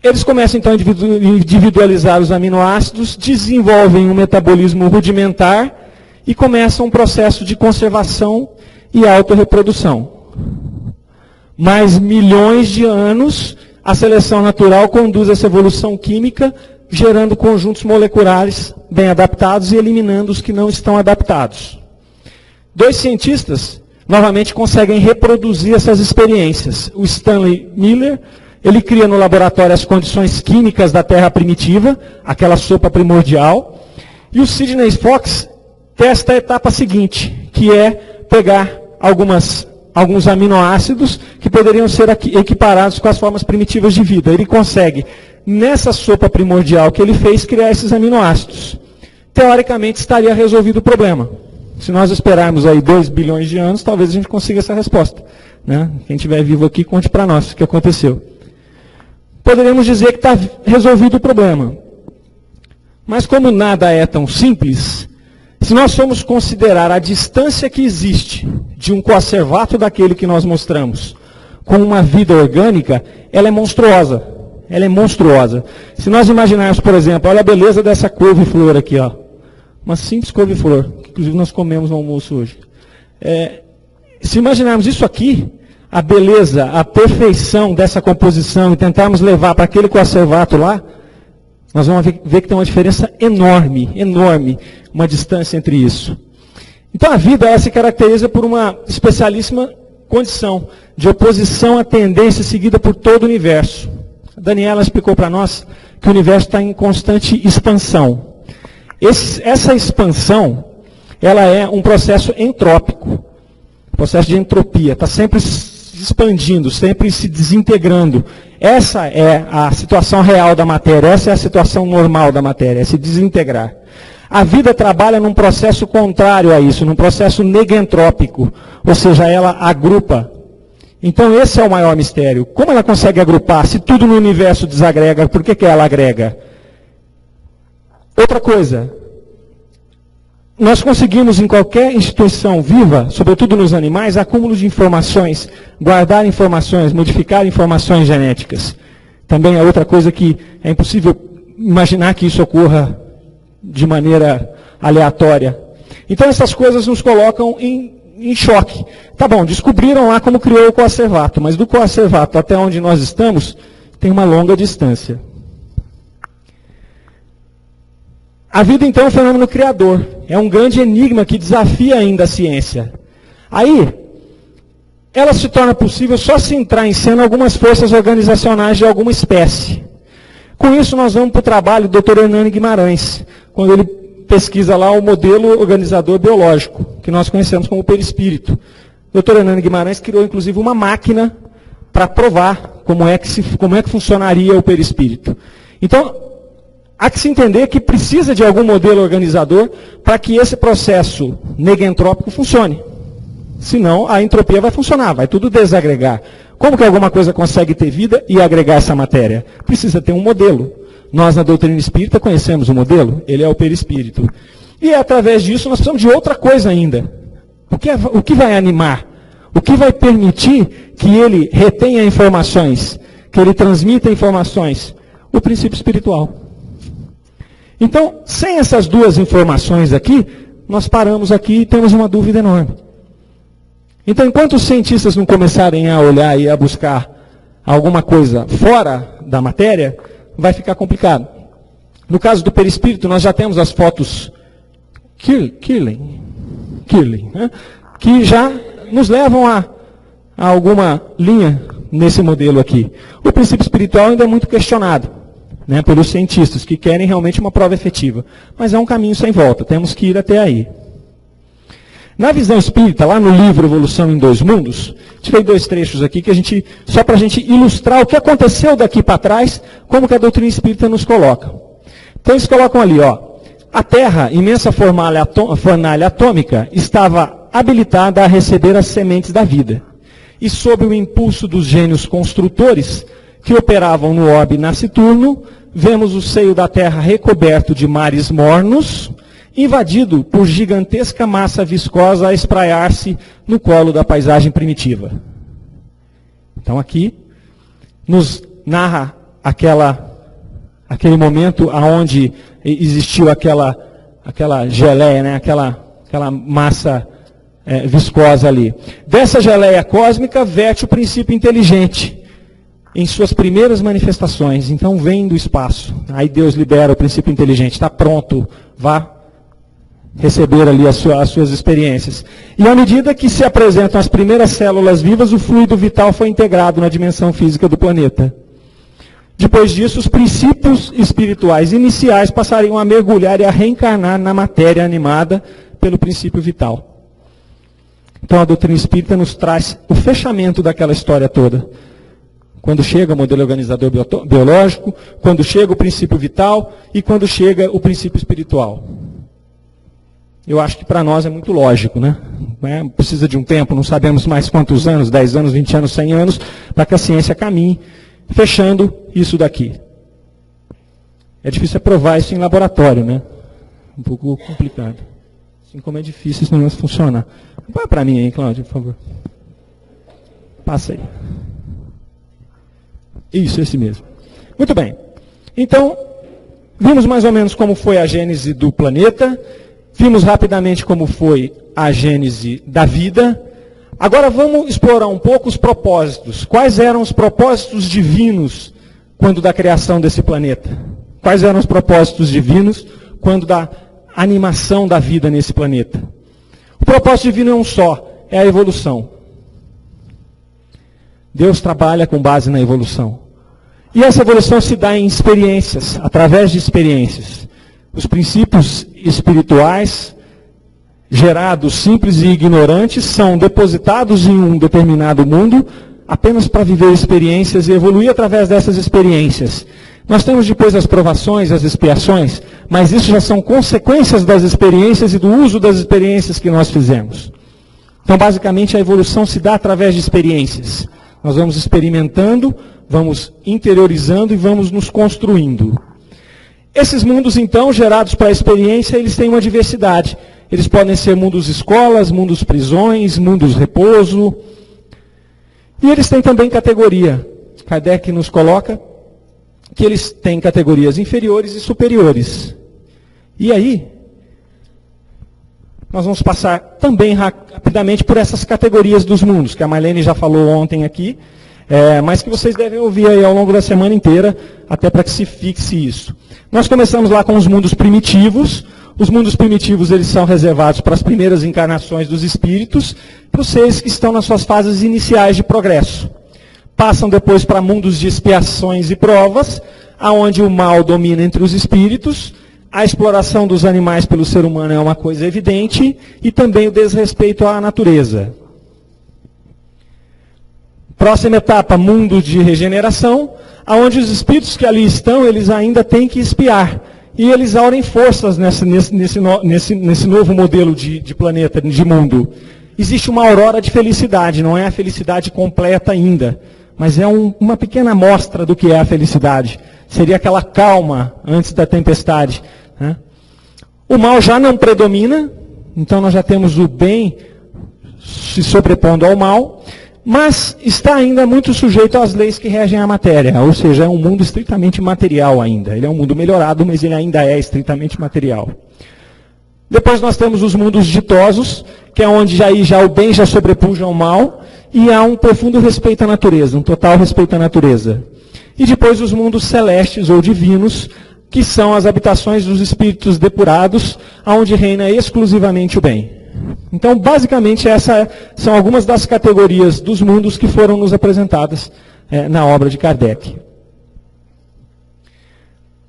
Eles começam então a individualizar os aminoácidos, desenvolvem um metabolismo rudimentar e começam um processo de conservação e autorreprodução. Mais milhões de anos, a seleção natural conduz essa evolução química, gerando conjuntos moleculares bem adaptados e eliminando os que não estão adaptados. 2 cientistas, novamente, conseguem reproduzir essas experiências. O Stanley Miller, ele cria no laboratório as condições químicas da Terra primitiva, aquela sopa primordial, e o Sidney Fox testa a etapa seguinte, que é pegar alguns aminoácidos que poderiam ser equiparados com as formas primitivas de vida. Ele consegue, nessa sopa primordial que ele fez, criar esses aminoácidos. Teoricamente, estaria resolvido o problema. Se nós esperarmos aí 2 bilhões de anos, talvez a gente consiga essa resposta. Né? Quem estiver vivo aqui, conte para nós o que aconteceu. Poderíamos dizer que está resolvido o problema. Mas como nada é tão simples, se nós formos considerar a distância que existe de um coacervato daquele que nós mostramos com uma vida orgânica, ela é monstruosa. Ela é monstruosa. Se nós imaginarmos, por exemplo, olha a beleza dessa couve-flor aqui, ó. Uma simples couve-flor, que inclusive nós comemos no almoço hoje. Se imaginarmos isso aqui, a beleza, a perfeição dessa composição e tentarmos levar para aquele coacervato lá, nós vamos ver que tem uma diferença enorme, enorme, uma distância entre isso. Então a vida ela se caracteriza por uma especialíssima condição de oposição à tendência seguida por todo o universo. A Daniela explicou para nós que o universo está em constante expansão. Essa expansão, ela é um processo entrópico, processo de entropia, está sempre se expandindo, sempre se desintegrando. Essa é a situação real da matéria, essa é a situação normal da matéria, é se desintegrar. A vida trabalha num processo contrário a isso, num processo negentrópico, ou seja, ela agrupa. Então esse é o maior mistério. Como ela consegue agrupar? Se tudo no universo desagrega, por que ela agrega? Outra coisa, nós conseguimos em qualquer instituição viva, sobretudo nos animais, acúmulo de informações, guardar informações, modificar informações genéticas. Também é outra coisa que é impossível imaginar que isso ocorra de maneira aleatória. Então essas coisas nos colocam em choque. Tá bom, descobriram lá como criou o coacervato, mas do coacervato até onde nós estamos, tem uma longa distância. A vida, então, é um fenômeno criador. É um grande enigma que desafia ainda a ciência. Aí, ela se torna possível só se entrar em cena algumas forças organizacionais de alguma espécie. Com isso, nós vamos para o trabalho do Dr. Hernani Guimarães, quando ele pesquisa lá o modelo organizador biológico, que nós conhecemos como perispírito. O Dr. Hernani Guimarães criou, inclusive, uma máquina para provar como é que funcionaria o perispírito. Então, há que se entender que precisa de algum modelo organizador para que esse processo negentrópico funcione. Senão, a entropia vai funcionar, vai tudo desagregar. Como que alguma coisa consegue ter vida e agregar essa matéria? Precisa ter um modelo. Nós, na doutrina espírita, conhecemos o modelo, ele é o perispírito. E através disso, nós precisamos de outra coisa ainda. O que vai animar? O que vai permitir que ele retenha informações, que ele transmita informações? O princípio espiritual. Então, sem essas duas informações aqui, nós paramos aqui e temos uma dúvida enorme. Então, enquanto os cientistas não começarem a olhar e a buscar alguma coisa fora da matéria, vai ficar complicado. No caso do perispírito, nós já temos as fotos Kirlian, né, que já nos levam a alguma linha nesse modelo aqui. O princípio espiritual ainda é muito questionado, né, pelos cientistas, que querem realmente uma prova efetiva. Mas é um caminho sem volta, temos que ir até aí. Na visão espírita, lá no livro Evolução em Dois Mundos, tirei 2 trechos aqui, só para a gente ilustrar o que aconteceu daqui para trás, como que a doutrina espírita nos coloca. Então eles colocam ali, ó, a Terra, imensa fornalha atômica, estava habilitada a receber as sementes da vida. E sob o impulso dos gênios construtores, que operavam no orbe nasciturno, vemos o seio da Terra recoberto de mares mornos, invadido por gigantesca massa viscosa a espraiar-se no colo da paisagem primitiva. Então aqui nos narra aquele momento onde existiu aquela geleia, né? aquela massa viscosa ali. Dessa geleia cósmica verte o princípio inteligente em suas primeiras manifestações. Então vem do espaço. Aí Deus libera o princípio inteligente. Está pronto, vá receber ali as suas experiências. E à medida que se apresentam as primeiras células vivas, o fluido vital foi integrado na dimensão física do planeta. Depois disso, os princípios espirituais iniciais passariam a mergulhar e a reencarnar na matéria animada pelo princípio vital. Então a doutrina espírita nos traz o fechamento daquela história toda. Quando chega o modelo organizador biológico, quando chega o princípio vital e quando chega o princípio espiritual. Eu acho que para nós é muito lógico, né? Precisa de um tempo, não sabemos mais quantos anos, 10 anos, 20 anos, 100 anos, para que a ciência caminhe, fechando isso daqui. É difícil provar isso em laboratório, né? Um pouco complicado. Assim como é difícil esse negócio funcionar. Põe para mim aí, Cláudio, por favor. Passa aí. Isso, esse mesmo. Muito bem. Então, vimos mais ou menos como foi a gênese do planeta. Vimos rapidamente como foi a gênese da vida. Agora vamos explorar um pouco os propósitos. Quais eram os propósitos divinos quando da criação desse planeta? Quais eram os propósitos divinos quando da animação da vida nesse planeta? O propósito divino é um só, é a evolução. Deus trabalha com base na evolução. E essa evolução se dá em experiências, através de experiências. Os princípios espirituais, gerados simples e ignorantes, são depositados em um determinado mundo apenas para viver experiências e evoluir através dessas experiências. Nós temos depois as provações, as expiações, mas isso já são consequências das experiências e do uso das experiências que nós fizemos. Então, basicamente, a evolução se dá através de experiências. Nós vamos experimentando, vamos interiorizando e vamos nos construindo. Esses mundos, então, gerados para a experiência, eles têm uma diversidade. Eles podem ser mundos escolas, mundos prisões, mundos repouso. E eles têm também categoria. Kardec nos coloca que eles têm categorias inferiores e superiores. E aí, nós vamos passar também rapidamente por essas categorias dos mundos, que a Marlene já falou ontem aqui, mas que vocês devem ouvir aí ao longo da semana inteira, até para que se fixe isso. Nós começamos lá com os mundos primitivos. Os mundos primitivos, eles são reservados para as primeiras encarnações dos espíritos, para os seres que estão nas suas fases iniciais de progresso. Passam depois para mundos de expiações e provas, aonde o mal domina entre os espíritos, a exploração dos animais pelo ser humano é uma coisa evidente, e também o desrespeito à natureza. Próxima etapa, mundo de regeneração, onde os espíritos que ali estão, eles ainda têm que espiar. E eles aurem forças nesse novo modelo de planeta, de mundo. Existe uma aurora de felicidade, não é a felicidade completa ainda, mas é uma pequena amostra do que é a felicidade. Seria aquela calma antes da tempestade, né? O mal já não predomina, então nós já temos o bem se sobrepondo ao mal, mas está ainda muito sujeito às leis que regem a matéria, ou seja, é um mundo estritamente material ainda. Ele é um mundo melhorado, mas ele ainda é estritamente material. Depois nós temos os mundos ditosos, que é onde já o bem já sobrepuja ao mal, e há um profundo respeito à natureza, um total respeito à natureza. E depois os mundos celestes ou divinos, que são as habitações dos espíritos depurados, onde reina exclusivamente o bem. Então, basicamente, essas são algumas das categorias dos mundos que foram nos apresentadas na obra de Kardec.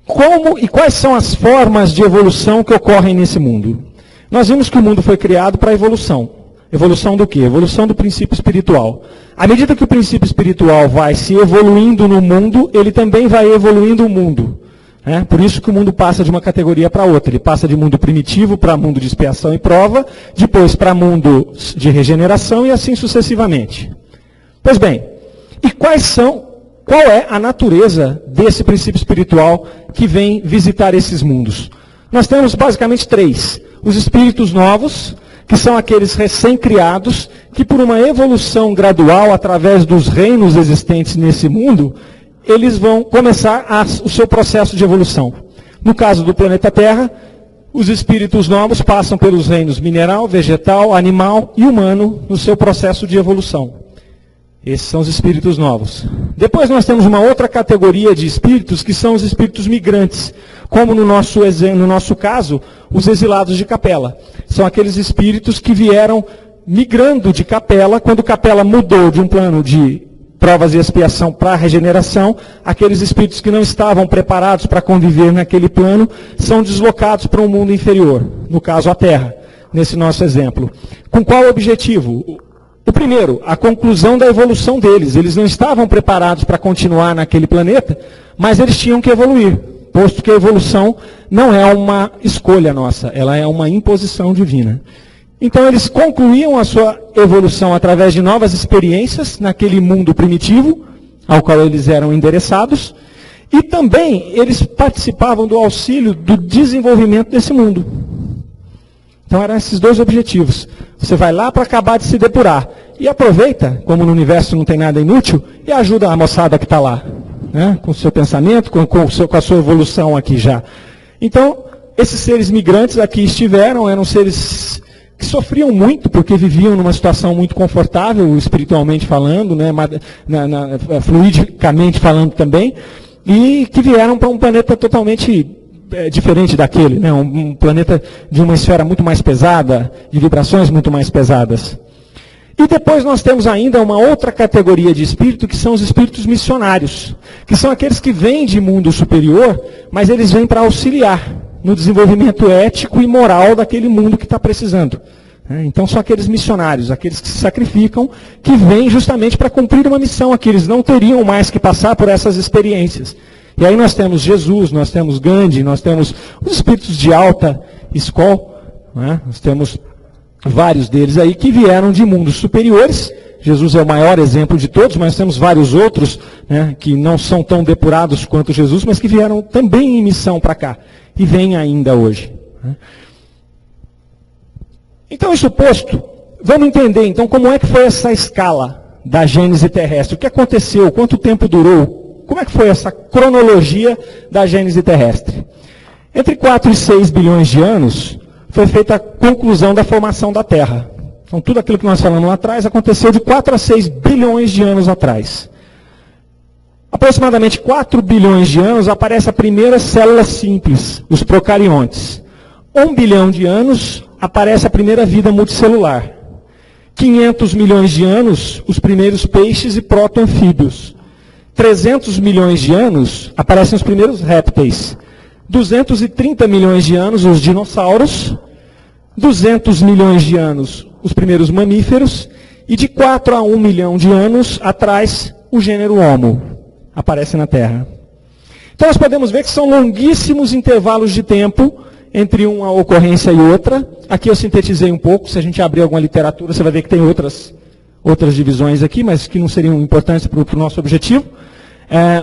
Como e quais são as formas de evolução que ocorrem nesse mundo? Nós vimos que o mundo foi criado para a evolução. Evolução do quê? Evolução do princípio espiritual. À medida que o princípio espiritual vai se evoluindo no mundo, ele também vai evoluindo o mundo. Por isso que o mundo passa de uma categoria para outra. Ele passa de mundo primitivo para mundo de expiação e prova, depois para mundo de regeneração e assim sucessivamente. Pois bem, e qual é a natureza desse princípio espiritual que vem visitar esses mundos? Nós temos basicamente 3. Os espíritos novos, que são aqueles recém-criados, que por uma evolução gradual através dos reinos existentes nesse mundo, eles vão começar o seu processo de evolução. No caso do planeta Terra, os espíritos novos passam pelos reinos mineral, vegetal, animal e humano no seu processo de evolução. Esses são os espíritos novos. Depois nós temos uma outra categoria de espíritos, que são os espíritos migrantes, como no nosso caso, os exilados de Capela. São aqueles espíritos que vieram migrando de Capela, quando Capela mudou de um plano de provas e expiação para a regeneração, aqueles espíritos que não estavam preparados para conviver naquele plano, são deslocados para um mundo inferior, no caso a Terra, nesse nosso exemplo. Com qual objetivo? O primeiro, a conclusão da evolução deles. Eles não estavam preparados para continuar naquele planeta, mas eles tinham que evoluir, posto que a evolução não é uma escolha nossa, ela é uma imposição divina. Então eles concluíam a sua evolução através de novas experiências naquele mundo primitivo, ao qual eles eram endereçados, e também eles participavam do auxílio do desenvolvimento desse mundo. Então eram esses 2 objetivos. Você vai lá para acabar de se depurar, e aproveita, como no universo não tem nada inútil, e ajuda a moçada que está lá, né? Com o seu pensamento, com a sua evolução aqui já. Então, esses seres migrantes aqui eram seres que sofriam muito, porque viviam numa situação muito confortável, espiritualmente falando, né, fluidicamente falando também, e que vieram para um planeta totalmente diferente daquele, né, um planeta de uma esfera muito mais pesada, de vibrações muito mais pesadas. E depois nós temos ainda uma outra categoria de espírito, que são os espíritos missionários, que são aqueles que vêm de mundo superior, mas eles vêm para auxiliar no desenvolvimento ético e moral daquele mundo que está precisando. Então são aqueles missionários, aqueles que se sacrificam, que vêm justamente para cumprir uma missão aqui. Eles não teriam mais que passar por essas experiências. E aí nós temos Jesus, nós temos Gandhi, nós temos os espíritos de alta escola, né? Nós temos vários deles aí que vieram de mundos superiores. Jesus é o maior exemplo de todos, mas temos vários outros, né, que não são tão depurados quanto Jesus, mas que vieram também em missão para cá. E vem ainda hoje. Então, isso posto, vamos entender então como é que foi essa escala da gênese terrestre. O que aconteceu? Quanto tempo durou? Como é que foi essa cronologia da gênese terrestre? Entre 4 e 6 bilhões de anos, foi feita a conclusão da formação da Terra. Então, tudo aquilo que nós falamos lá atrás aconteceu de 4 a 6 bilhões de anos atrás. Aproximadamente 4 bilhões de anos aparece a primeira célula simples, os procariontes. 1 bilhão de anos aparece a primeira vida multicelular. 500 milhões de anos, os primeiros peixes e proto-anfíbios. 300 milhões de anos aparecem os primeiros répteis. 230 milhões de anos, os dinossauros. 200 milhões de anos, os primeiros mamíferos. E de 4 a 1 milhão de anos atrás, o gênero Homo aparece na Terra. Então nós podemos ver que são longuíssimos intervalos de tempo entre uma ocorrência e outra. Aqui eu sintetizei um pouco, se a gente abrir alguma literatura, você vai ver que tem outras divisões aqui, mas que não seriam importantes para o nosso objetivo.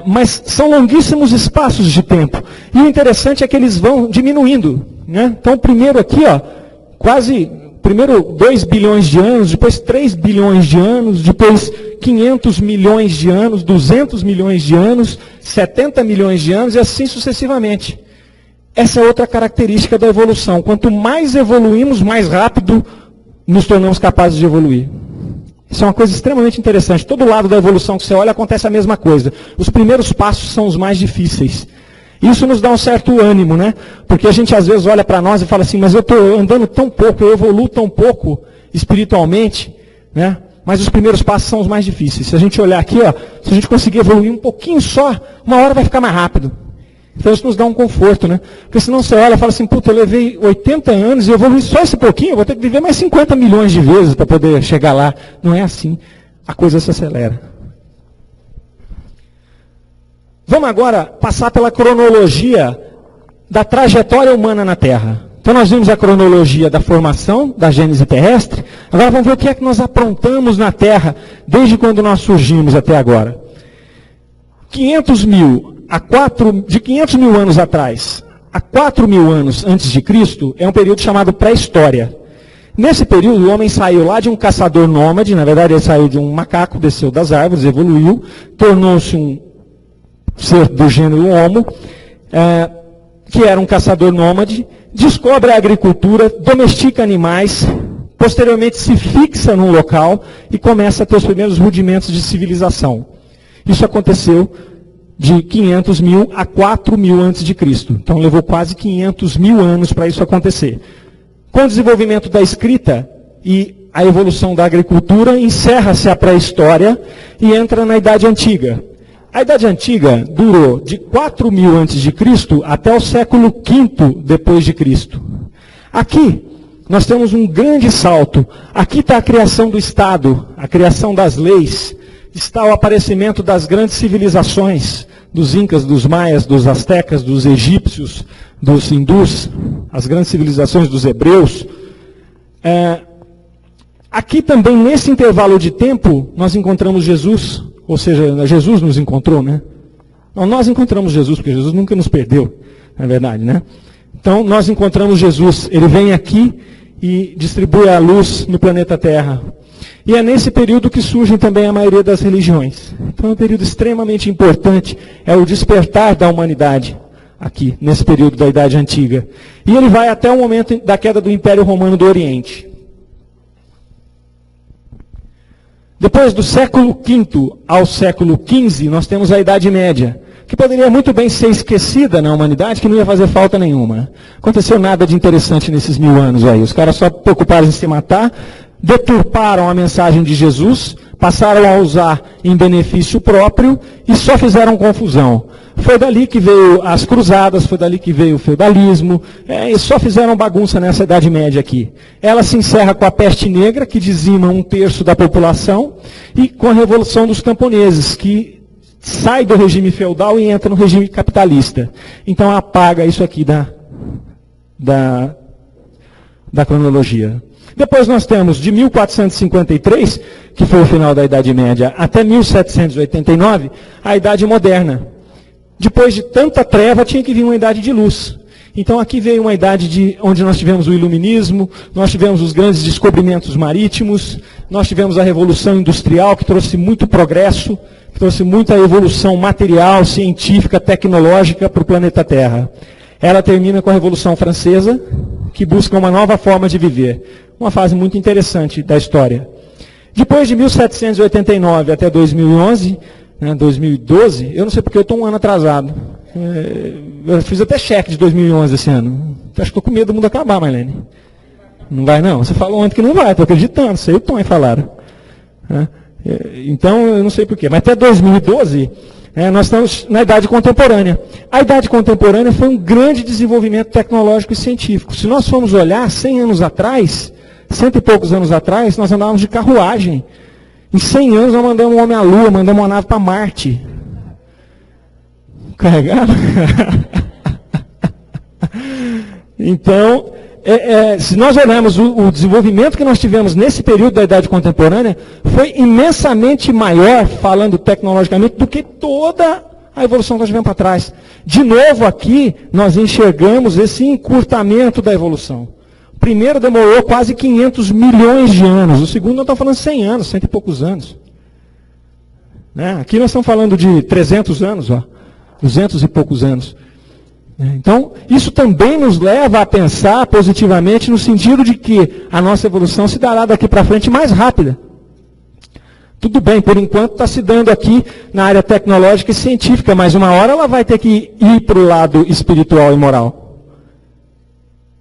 Mas são longuíssimos espaços de tempo. E o interessante é que eles vão diminuindo, né? Então, primeiro aqui, primeiro 2 bilhões de anos, depois 3 bilhões de anos, depois 500 milhões de anos, 200 milhões de anos, 70 milhões de anos e assim sucessivamente. Essa é outra característica da evolução. Quanto mais evoluímos, mais rápido nos tornamos capazes de evoluir. Isso é uma coisa extremamente interessante. Todo lado da evolução que você olha acontece a mesma coisa. Os primeiros passos são os mais difíceis. Isso nos dá um certo ânimo, né? Porque a gente às vezes olha para nós e fala assim, mas eu estou andando tão pouco, eu evoluo tão pouco espiritualmente, né? Mas os primeiros passos são os mais difíceis. Se a gente olhar aqui, se a gente conseguir evoluir um pouquinho só, uma hora vai ficar mais rápido. Então isso nos dá um conforto, né? Porque senão você olha e fala assim, puta, eu levei 80 anos e eu evoluí só esse pouquinho, eu vou ter que viver mais 50 milhões de vezes para poder chegar lá. Não é assim. A coisa se acelera. Vamos agora passar pela cronologia da trajetória humana na Terra. Então nós vimos a cronologia da formação da gênese terrestre. Agora vamos ver o que é que nós aprontamos na Terra desde quando nós surgimos até agora. 500 mil anos atrás a 4 mil anos antes de Cristo é um período chamado pré-história. Nesse período o homem saiu lá de um caçador nômade, na verdade ele saiu de um macaco, desceu das árvores, evoluiu, tornou-se um ser do gênero Homo, que era um caçador nômade, descobre a agricultura, domestica animais, posteriormente se fixa num local e começa a ter os primeiros rudimentos de civilização. Isso aconteceu de 500 mil a 4 mil antes de Cristo. Então levou quase 500 mil anos para isso acontecer. Com o desenvolvimento da escrita e a evolução da agricultura, encerra-se a pré-história e entra na Idade Antiga. A Idade Antiga durou de 4 mil antes de Cristo até o século V depois de Cristo. Aqui nós temos um grande salto. Aqui está a criação do Estado, a criação das leis. Está o aparecimento das grandes civilizações, dos incas, dos maias, dos astecas, dos egípcios, dos hindus, as grandes civilizações dos hebreus. Aqui também, nesse intervalo de tempo, nós encontramos Jesus, ou seja, Jesus nos encontrou, né? Não, nós encontramos Jesus, porque Jesus nunca nos perdeu, na verdade, né? Então, nós encontramos Jesus, ele vem aqui e distribui a luz no planeta Terra. E é nesse período que surgem também a maioria das religiões. Então é um período extremamente importante, é o despertar da humanidade aqui, nesse período da Idade Antiga. E ele vai até o momento da queda do Império Romano do Oriente. Depois do século V ao século XV, nós temos a Idade Média, que poderia muito bem ser esquecida na humanidade, que não ia fazer falta nenhuma. Aconteceu nada de interessante nesses 1000 anos aí. Os caras só preocuparam em se matar, deturparam a mensagem de Jesus, passaram a usar em benefício próprio e só fizeram confusão. Foi dali que veio as cruzadas, foi dali que veio o feudalismo, e só fizeram bagunça nessa Idade Média aqui. Ela se encerra com a peste negra, que dizima 1/3 da população, e com a Revolução dos Camponeses, que sai do regime feudal e entra no regime capitalista. Então apaga isso aqui da cronologia. Depois nós temos de 1453, que foi o final da Idade Média, até 1789, a Idade Moderna. Depois de tanta treva, tinha que vir uma idade de luz. Então aqui veio uma idade onde nós tivemos o iluminismo, nós tivemos os grandes descobrimentos marítimos, nós tivemos a Revolução Industrial, que trouxe muito progresso, que trouxe muita evolução material, científica, tecnológica para o planeta Terra. Ela termina com a Revolução Francesa, que busca uma nova forma de viver. Uma fase muito interessante da história. Depois de 1789 até 2011, 2012, eu não sei porque eu estou um ano atrasado. Eu fiz até cheque de 2011 esse ano. Acho que estou com medo do mundo acabar, Marlene. Não vai não? Você falou ontem que não vai, estou acreditando. Você e o Tom falaram. Então, eu não sei porquê. Mas até 2012, nós estamos na Idade Contemporânea. A Idade Contemporânea foi um grande desenvolvimento tecnológico e científico. Se nós formos olhar 100 anos atrás, 100 e poucos anos atrás, nós andávamos de carruagem. Em 100 anos, nós mandamos um homem à Lua, mandamos uma nave para Marte. Carregado? Então, se nós olharmos o desenvolvimento que nós tivemos nesse período da Idade Contemporânea, foi imensamente maior, falando tecnologicamente, do que toda a evolução que nós tivemos para trás. De novo aqui, nós enxergamos esse encurtamento da evolução. O primeiro demorou quase 500 milhões de anos, o segundo nós estamos falando de 100 anos, 100 e poucos anos. Né? Aqui nós estamos falando de 300 anos, 200 e poucos anos. Então, isso também nos leva a pensar positivamente no sentido de que a nossa evolução se dará daqui para frente mais rápida. Tudo bem, por enquanto está se dando aqui na área tecnológica e científica, mas uma hora ela vai ter que ir para o lado espiritual e moral.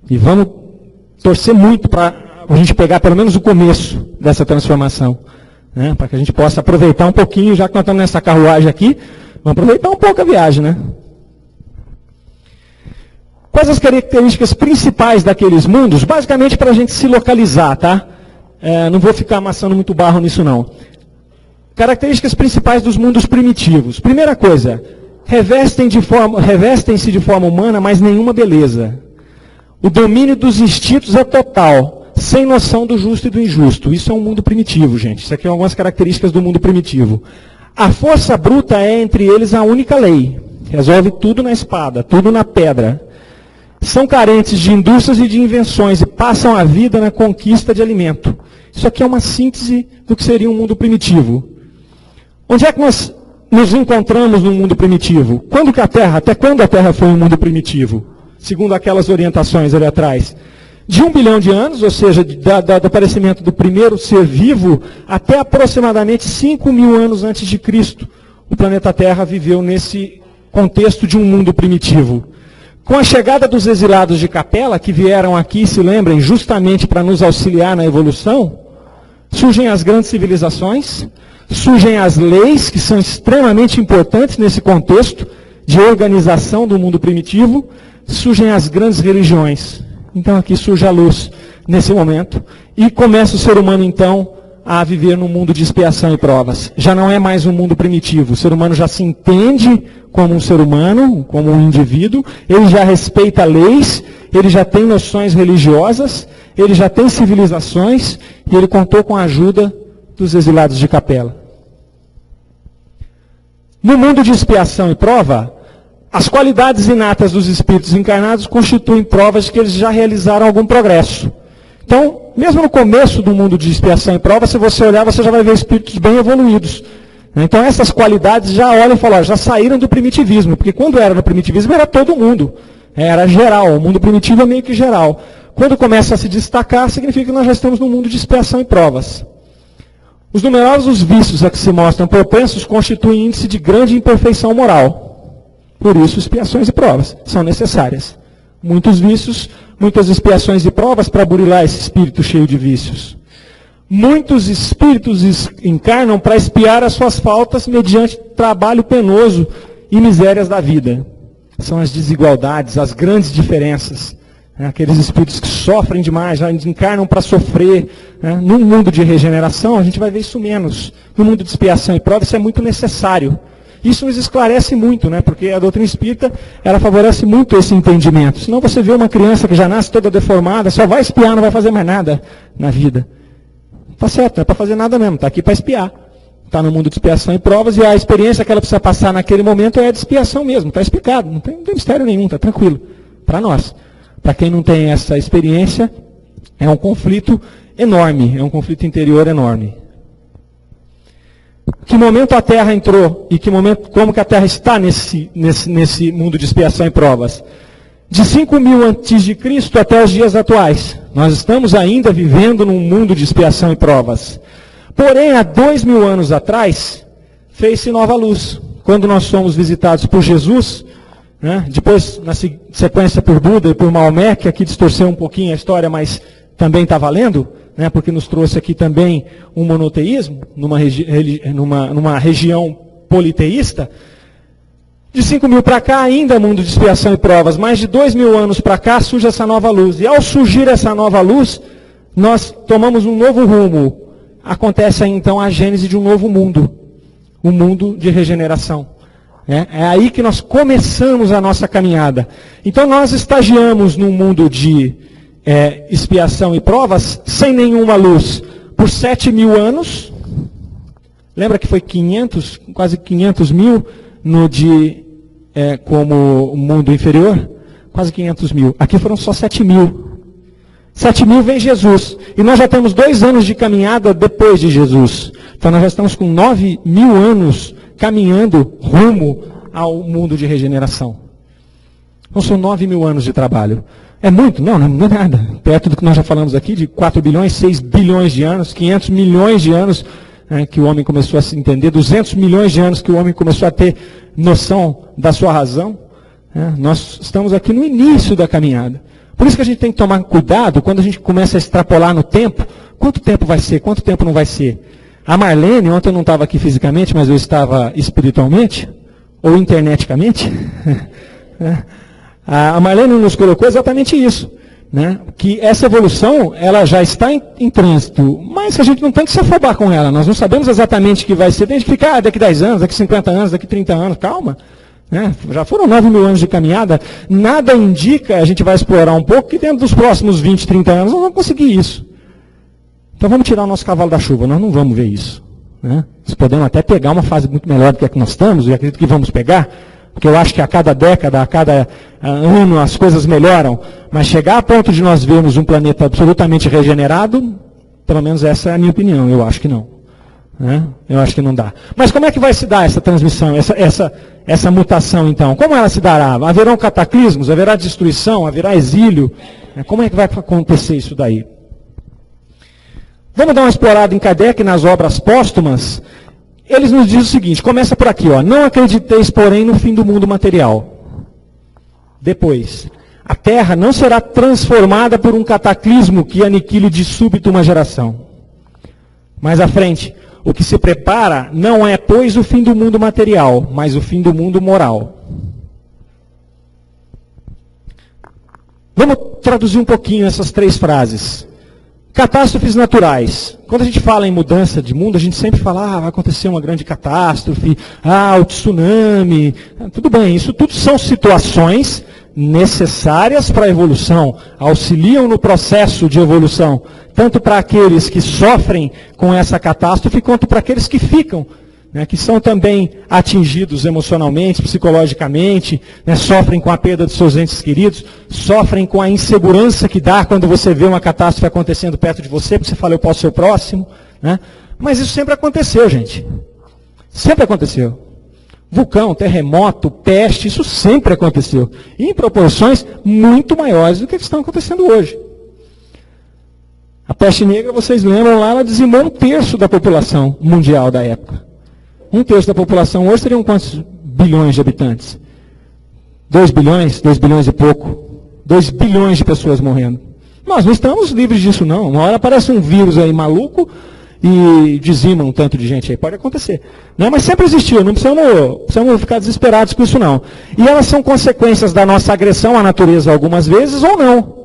E vamos torcer muito para a gente pegar pelo menos o começo dessa transformação, né? Para que a gente possa aproveitar um pouquinho, já que nós estamos nessa carruagem aqui, vamos aproveitar um pouco a viagem, né? Quais as características principais daqueles mundos? Basicamente para a gente se localizar, tá? Não vou ficar amassando muito barro nisso não. Características principais dos mundos primitivos. Primeira coisa, revestem-se de forma humana, mas nenhuma beleza. O domínio dos instintos é total, sem noção do justo e do injusto. Isso é um mundo primitivo, gente. Isso aqui são algumas características do mundo primitivo. A força bruta é, entre eles, a única lei. Resolve tudo na espada, tudo na pedra. São carentes de indústrias e de invenções e passam a vida na conquista de alimento. Isso aqui é uma síntese do que seria um mundo primitivo. Onde é que nós nos encontramos no mundo primitivo? Até quando a Terra foi um mundo primitivo? Segundo aquelas orientações ali atrás. De 1 bilhão de anos, ou seja, do aparecimento do primeiro ser vivo, até aproximadamente 5 mil anos antes de Cristo, o planeta Terra viveu nesse contexto de um mundo primitivo. Com a chegada dos exilados de Capela, que vieram aqui, se lembrem, justamente para nos auxiliar na evolução, surgem as grandes civilizações, surgem as leis, que são extremamente importantes nesse contexto de organização do mundo primitivo, surgem as grandes religiões. Então aqui surge a luz nesse momento, e começa o ser humano então a viver num mundo de expiação e provas. Já não é mais um mundo primitivo, o ser humano já se entende como um ser humano, como um indivíduo, ele já respeita leis, ele já tem noções religiosas, ele já tem civilizações, e ele contou com a ajuda dos exilados de Capela. No mundo de expiação e prova, as qualidades inatas dos espíritos encarnados constituem provas de que eles já realizaram algum progresso. Então, mesmo no começo do mundo de expiação e prova, se você olhar, você já vai ver espíritos bem evoluídos. Então, essas qualidades já olham e falam, já saíram do primitivismo, porque quando era no primitivismo era todo mundo, era geral, o mundo primitivo é meio que geral. Quando começa a se destacar, significa que nós já estamos no mundo de expiação e provas. Os numerosos vícios a que se mostram propensos constituem índice de grande imperfeição moral. Por isso, expiações e provas são necessárias. Muitos vícios, muitas expiações e provas para burilar esse espírito cheio de vícios. Muitos espíritos encarnam para expiar as suas faltas mediante trabalho penoso e misérias da vida. São as desigualdades, as grandes diferenças. Aqueles espíritos que sofrem demais, já encarnam para sofrer. No mundo de regeneração, a gente vai ver isso menos. No mundo de expiação e prova, isso é muito necessário. Isso nos esclarece muito, porque a doutrina espírita, ela favorece muito esse entendimento. Senão você vê uma criança que já nasce toda deformada, só vai espiar, não vai fazer mais nada na vida. Está certo, não é para fazer nada mesmo, está aqui para espiar. Está no mundo de expiação e provas, e a experiência que ela precisa passar naquele momento é a de expiação mesmo, está explicado, não tem mistério nenhum, está tranquilo. Para nós. Para quem não tem essa experiência, é um conflito enorme, é um conflito interior enorme. Que momento a Terra entrou e como que a Terra está nesse mundo de expiação e provas? De 5.000 a.C. até os dias atuais. Nós estamos ainda vivendo num mundo de expiação e provas. Porém, há 2.000 anos atrás, fez-se nova luz. Quando nós somos visitados por Jesus, depois na sequência por Buda e por Maomé, que aqui distorceu um pouquinho a história, mas também está valendo, porque nos trouxe aqui também um monoteísmo, numa região politeísta. De 5.000 para cá, ainda mundo de expiação e provas, mas de 2.000 anos para cá surge essa nova luz. E ao surgir essa nova luz, nós tomamos um novo rumo. Acontece aí então a gênese de um novo mundo, um mundo de regeneração. É aí que nós começamos a nossa caminhada. Então nós estagiamos num mundo de expiação e provas, sem nenhuma luz, por 7.000 anos. Lembra que foi 500, quase 500 mil como o mundo inferior? Quase 500 mil. Aqui foram só 7.000. 7.000 vem Jesus. E nós já temos 2 anos de caminhada depois de Jesus. Então nós já estamos com 9.000 anos caminhando rumo ao mundo de regeneração. Então são 9.000 anos de trabalho. É muito? Não é nada. Perto do que nós já falamos aqui, de 4 bilhões, 6 bilhões de anos, 500 milhões de anos que o homem começou a se entender, 200 milhões de anos que o homem começou a ter noção da sua razão. Nós estamos aqui no início da caminhada. Por isso que a gente tem que tomar cuidado quando a gente começa a extrapolar no tempo. Quanto tempo vai ser? Quanto tempo não vai ser? A Marlene, ontem eu não estava aqui fisicamente, mas eu estava espiritualmente, ou interneticamente. A Marlene nos colocou exatamente isso. Que essa evolução, ela já está em trânsito, mas a gente não tem que se afobar com ela. Nós não sabemos exatamente o que vai ser. Tem que ficar daqui 10 anos, daqui 50 anos, daqui 30 anos. Calma. Já foram 9.000 anos de caminhada, nada indica, a gente vai explorar um pouco, que dentro dos próximos 20, 30 anos nós vamos conseguir isso. Então vamos tirar o nosso cavalo da chuva, nós não vamos ver isso. Nós podemos até pegar uma fase muito melhor do que a que nós estamos, e acredito que vamos pegar, porque eu acho que a cada década, a cada ano as coisas melhoram, mas chegar a ponto de nós vermos um planeta absolutamente regenerado, pelo menos essa é a minha opinião, eu acho que não. Eu acho que não dá. Mas como é que vai se dar essa transmissão, essa mutação então? Como ela se dará? Haverão cataclismos? Haverá destruição? Haverá exílio? Como é que vai acontecer isso daí? Vamos dar uma explorada em Kardec nas obras póstumas. Eles nos dizem o seguinte, começa por aqui, não acrediteis, porém, no fim do mundo material. Depois, a Terra não será transformada por um cataclismo que aniquile de súbito uma geração. Mais à frente, o que se prepara não é, pois, o fim do mundo material, mas o fim do mundo moral. Vamos traduzir um pouquinho essas 3 frases. Catástrofes naturais. Quando a gente fala em mudança de mundo, a gente sempre fala, vai acontecer uma grande catástrofe, o tsunami. Tudo bem, isso tudo são situações necessárias para a evolução, auxiliam no processo de evolução, tanto para aqueles que sofrem com essa catástrofe, quanto para aqueles que ficam, que são também atingidos emocionalmente, psicologicamente, sofrem com a perda de seus entes queridos, sofrem com a insegurança que dá quando você vê uma catástrofe acontecendo perto de você, porque você fala, eu posso ser o próximo. Mas isso sempre aconteceu, gente. Sempre aconteceu. Vulcão, terremoto, peste, isso sempre aconteceu. E em proporções muito maiores do que estão acontecendo hoje. A peste negra, vocês lembram lá, ela dizimou 1/3 da população mundial da época. 1/3 da população hoje seriam quantos bilhões de habitantes? 2 bilhões, 2 bilhões e pouco. 2 bilhões de pessoas morrendo. Nós não estamos livres disso não. Uma hora aparece um vírus aí maluco e dizima um tanto de gente aí. Pode acontecer. Mas sempre existiu, não precisamos ficar desesperados com isso não. E elas são consequências da nossa agressão à natureza algumas vezes ou não.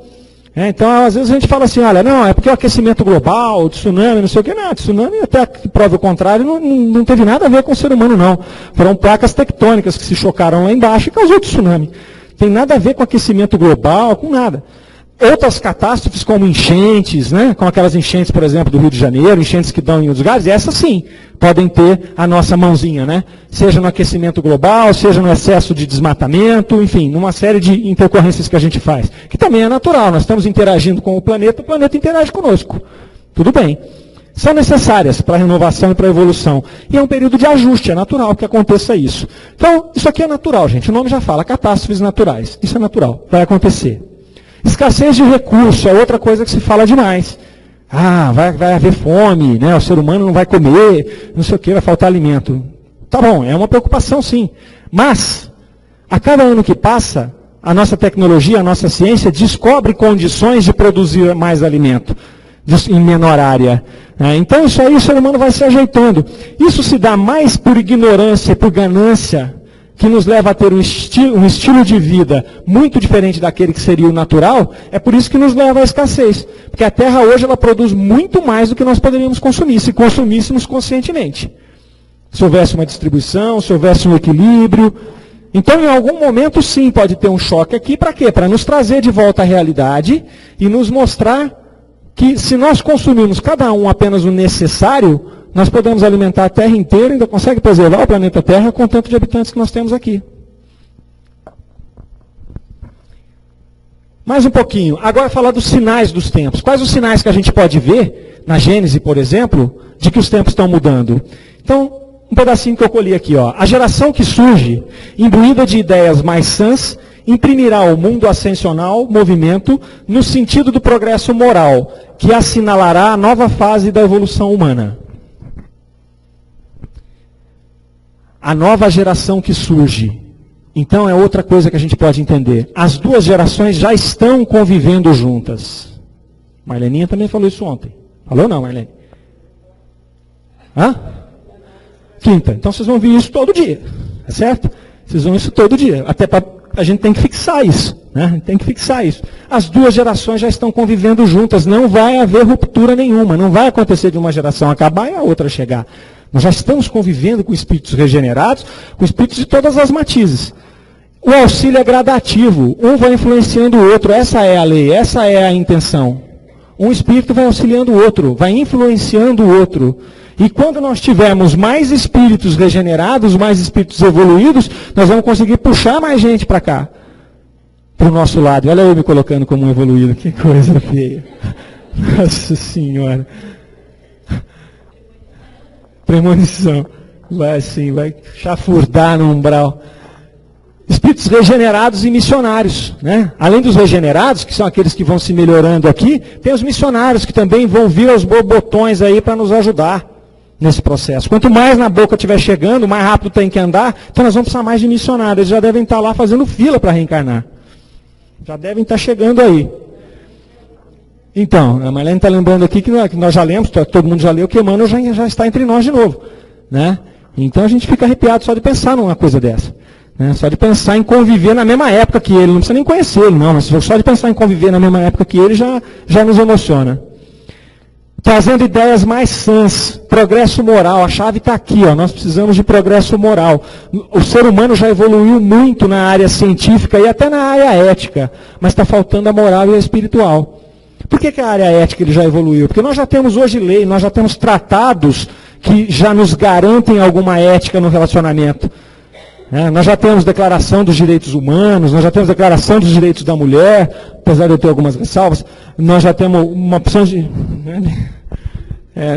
Então, às vezes a gente fala assim, olha, não, é porque o aquecimento global, o tsunami, não sei o que, não, tsunami até que prova o contrário, não teve nada a ver com o ser humano, não. Foram placas tectônicas que se chocaram lá embaixo e causou tsunami. Tem nada a ver com aquecimento global, com nada. Outras catástrofes como enchentes, como aquelas enchentes, por exemplo, do Rio de Janeiro, enchentes que dão em outros lugares, essas sim podem ter a nossa mãozinha, seja no aquecimento global, seja no excesso de desmatamento, enfim, numa série de intercorrências que a gente faz, que também é natural, nós estamos interagindo com o planeta interage conosco. Tudo bem. São necessárias para a renovação e para a evolução. E é um período de ajuste, é natural que aconteça isso. Então, isso aqui é natural, gente, o nome já fala, catástrofes naturais. Isso é natural, vai acontecer. Escassez de recurso é outra coisa que se fala demais. Vai haver fome, o ser humano não vai comer, não sei o que, vai faltar alimento. Tá bom, é uma preocupação sim. Mas, a cada ano que passa, a nossa tecnologia, a nossa ciência descobre condições de produzir mais alimento em menor área. Então isso aí o ser humano vai se ajeitando. Isso se dá mais por ignorância, por ganância, que nos leva a ter um estilo de vida muito diferente daquele que seria o natural, é por isso que nos leva à escassez. Porque a Terra hoje ela produz muito mais do que nós poderíamos consumir, se consumíssemos conscientemente. Se houvesse uma distribuição, se houvesse um equilíbrio. Então, em algum momento, sim, pode ter um choque aqui. Para quê? Para nos trazer de volta à realidade e nos mostrar que se nós consumirmos cada um apenas o necessário, nós podemos alimentar a Terra inteira e ainda consegue preservar o planeta Terra com o tanto de habitantes que nós temos aqui. Mais um pouquinho. Agora falar dos sinais dos tempos. Quais os sinais que a gente pode ver, na Gênese, por exemplo, de que os tempos estão mudando? Então, um pedacinho que eu colhi aqui. Ó. A geração que surge, imbuída de ideias mais sãs, imprimirá ao mundo ascensional movimento no sentido do progresso moral, que assinalará a nova fase da evolução humana. A nova geração que surge. Então é outra coisa que a gente pode entender. As duas gerações já estão convivendo juntas. Marleninha também falou isso ontem. Falou não, Marlene? Hã? Quinta. Então vocês vão ver isso todo dia. É certo? Vocês vão ver isso todo dia. Até a gente tem que fixar isso. Né? A gente tem que fixar isso. As duas gerações já estão convivendo juntas. Não vai haver ruptura nenhuma. Não vai acontecer de uma geração acabar e a outra chegar. Nós já estamos convivendo com espíritos regenerados, com espíritos de todas as matizes. O auxílio é gradativo, um vai influenciando o outro, essa é a lei, essa é a intenção. Um espírito vai auxiliando o outro, vai influenciando o outro. E quando nós tivermos mais espíritos regenerados, mais espíritos evoluídos, nós vamos conseguir puxar mais gente para cá, para o nosso lado. E olha eu me colocando como um evoluído, que coisa feia. Nossa Senhora. Premonição. Vai assim, vai chafurdar no umbral. Espíritos regenerados e missionários. Né? Além dos regenerados, que são aqueles que vão se melhorando aqui, tem os missionários que também vão vir aos borbotões aí para nos ajudar nesse processo. Quanto mais na boca estiver chegando, mais rápido tem que andar, então nós vamos precisar mais de missionários. Eles já devem estar lá fazendo fila para reencarnar. Já devem estar chegando aí. Então, a Marlene está lembrando aqui que nós já lemos, todo mundo já leu, que Emmanuel já está entre nós de novo. Né? Então a gente fica arrepiado só de pensar numa coisa dessa. Né? Só de pensar em conviver na mesma época que ele. Não precisa nem conhecer ele, não, mas só de pensar em conviver na mesma época que ele já nos emociona. Trazendo ideias mais sãs, progresso moral. A chave está aqui, ó, nós precisamos de progresso moral. O ser humano já evoluiu muito na área científica e até na área ética, mas está faltando a moral e a espiritual. Por que a área ética ele já evoluiu? Porque nós já temos hoje lei, nós já temos tratados que já nos garantem alguma ética no relacionamento. Nós já temos declaração dos direitos humanos, nós já temos declaração dos direitos da mulher, apesar de eu ter algumas ressalvas, nós já temos uma opção de...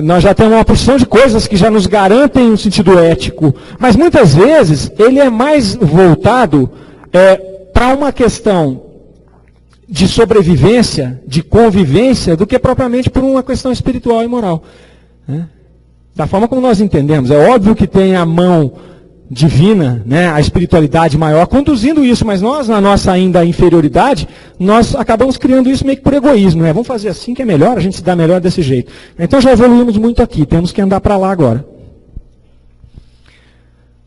nós já temos uma porção de coisas que já nos garantem um sentido ético. Mas muitas vezes ele é mais voltado para uma questão de sobrevivência, de convivência, do que propriamente por uma questão espiritual e moral. Da forma como nós entendemos. É óbvio que tem a mão divina, né, a espiritualidade maior, conduzindo isso, mas nós, na nossa ainda inferioridade, nós acabamos criando isso meio que por egoísmo. Vamos fazer assim que é melhor, a gente se dá melhor desse jeito. Então já evoluímos muito aqui, temos que andar para lá agora.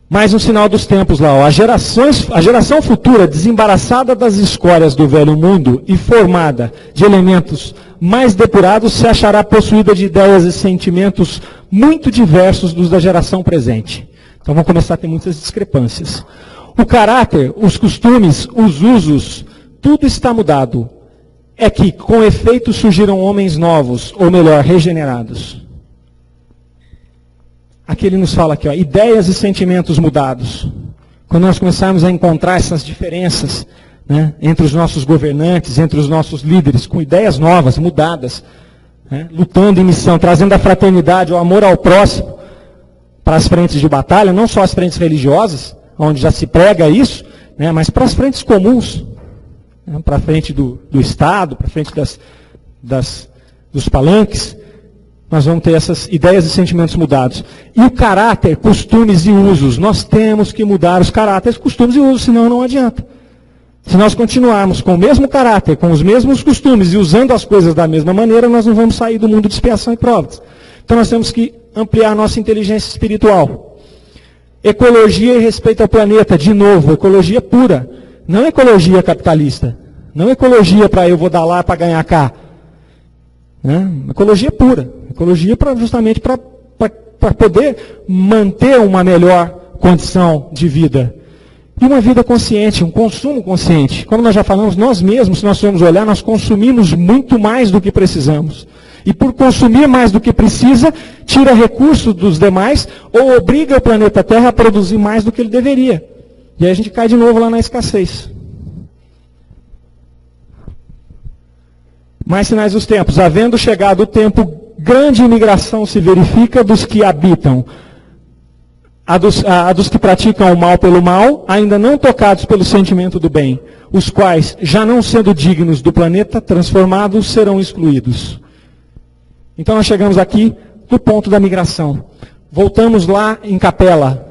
Mais um sinal dos tempos lá, ó. A geração futura, desembaraçada das escórias do velho mundo e formada de elementos mais depurados, se achará possuída de ideias e sentimentos muito diversos dos da geração presente. Então vão começar a ter muitas discrepâncias. O caráter, os costumes, os usos, tudo está mudado. É que, com efeito, surgiram homens novos, ou melhor, regenerados. Aqui ele nos fala aqui, ó, ideias e sentimentos mudados. Quando nós começarmos a encontrar essas diferenças, né, entre os nossos governantes, entre os nossos líderes, com ideias novas, mudadas, né, lutando em missão, trazendo a fraternidade, o amor ao próximo, para as frentes de batalha, não só as frentes religiosas, onde já se prega isso, né, mas para as frentes comuns, né, para a frente do Estado, para a frente dos palanques, nós vamos ter essas ideias e sentimentos mudados. E o caráter, costumes e usos, nós temos que mudar os caráteres, costumes e usos, senão não adianta. Se nós continuarmos com o mesmo caráter, com os mesmos costumes e usando as coisas da mesma maneira, nós não vamos sair do mundo de expiação e provas. Então nós temos que ampliar a nossa inteligência espiritual. Ecologia e respeito ao planeta, de novo, ecologia pura. Não ecologia capitalista. Não ecologia para eu vou dar lá para ganhar cá. Né? Ecologia pura. Ecologia justamente para poder manter uma melhor condição de vida. E uma vida consciente, um consumo consciente. Como nós já falamos, nós mesmos, se nós formos olhar, nós consumimos muito mais do que precisamos. E por consumir mais do que precisa, tira recursos dos demais ou obriga o planeta Terra a produzir mais do que ele deveria. E aí a gente cai de novo lá na escassez. Mais sinais dos tempos. Havendo chegado o tempo, grande imigração se verifica dos que habitam. A dos que praticam o mal pelo mal, ainda não tocados pelo sentimento do bem, os quais, já não sendo dignos do planeta transformados, serão excluídos. Então nós chegamos aqui no ponto da migração. Voltamos lá em Capela.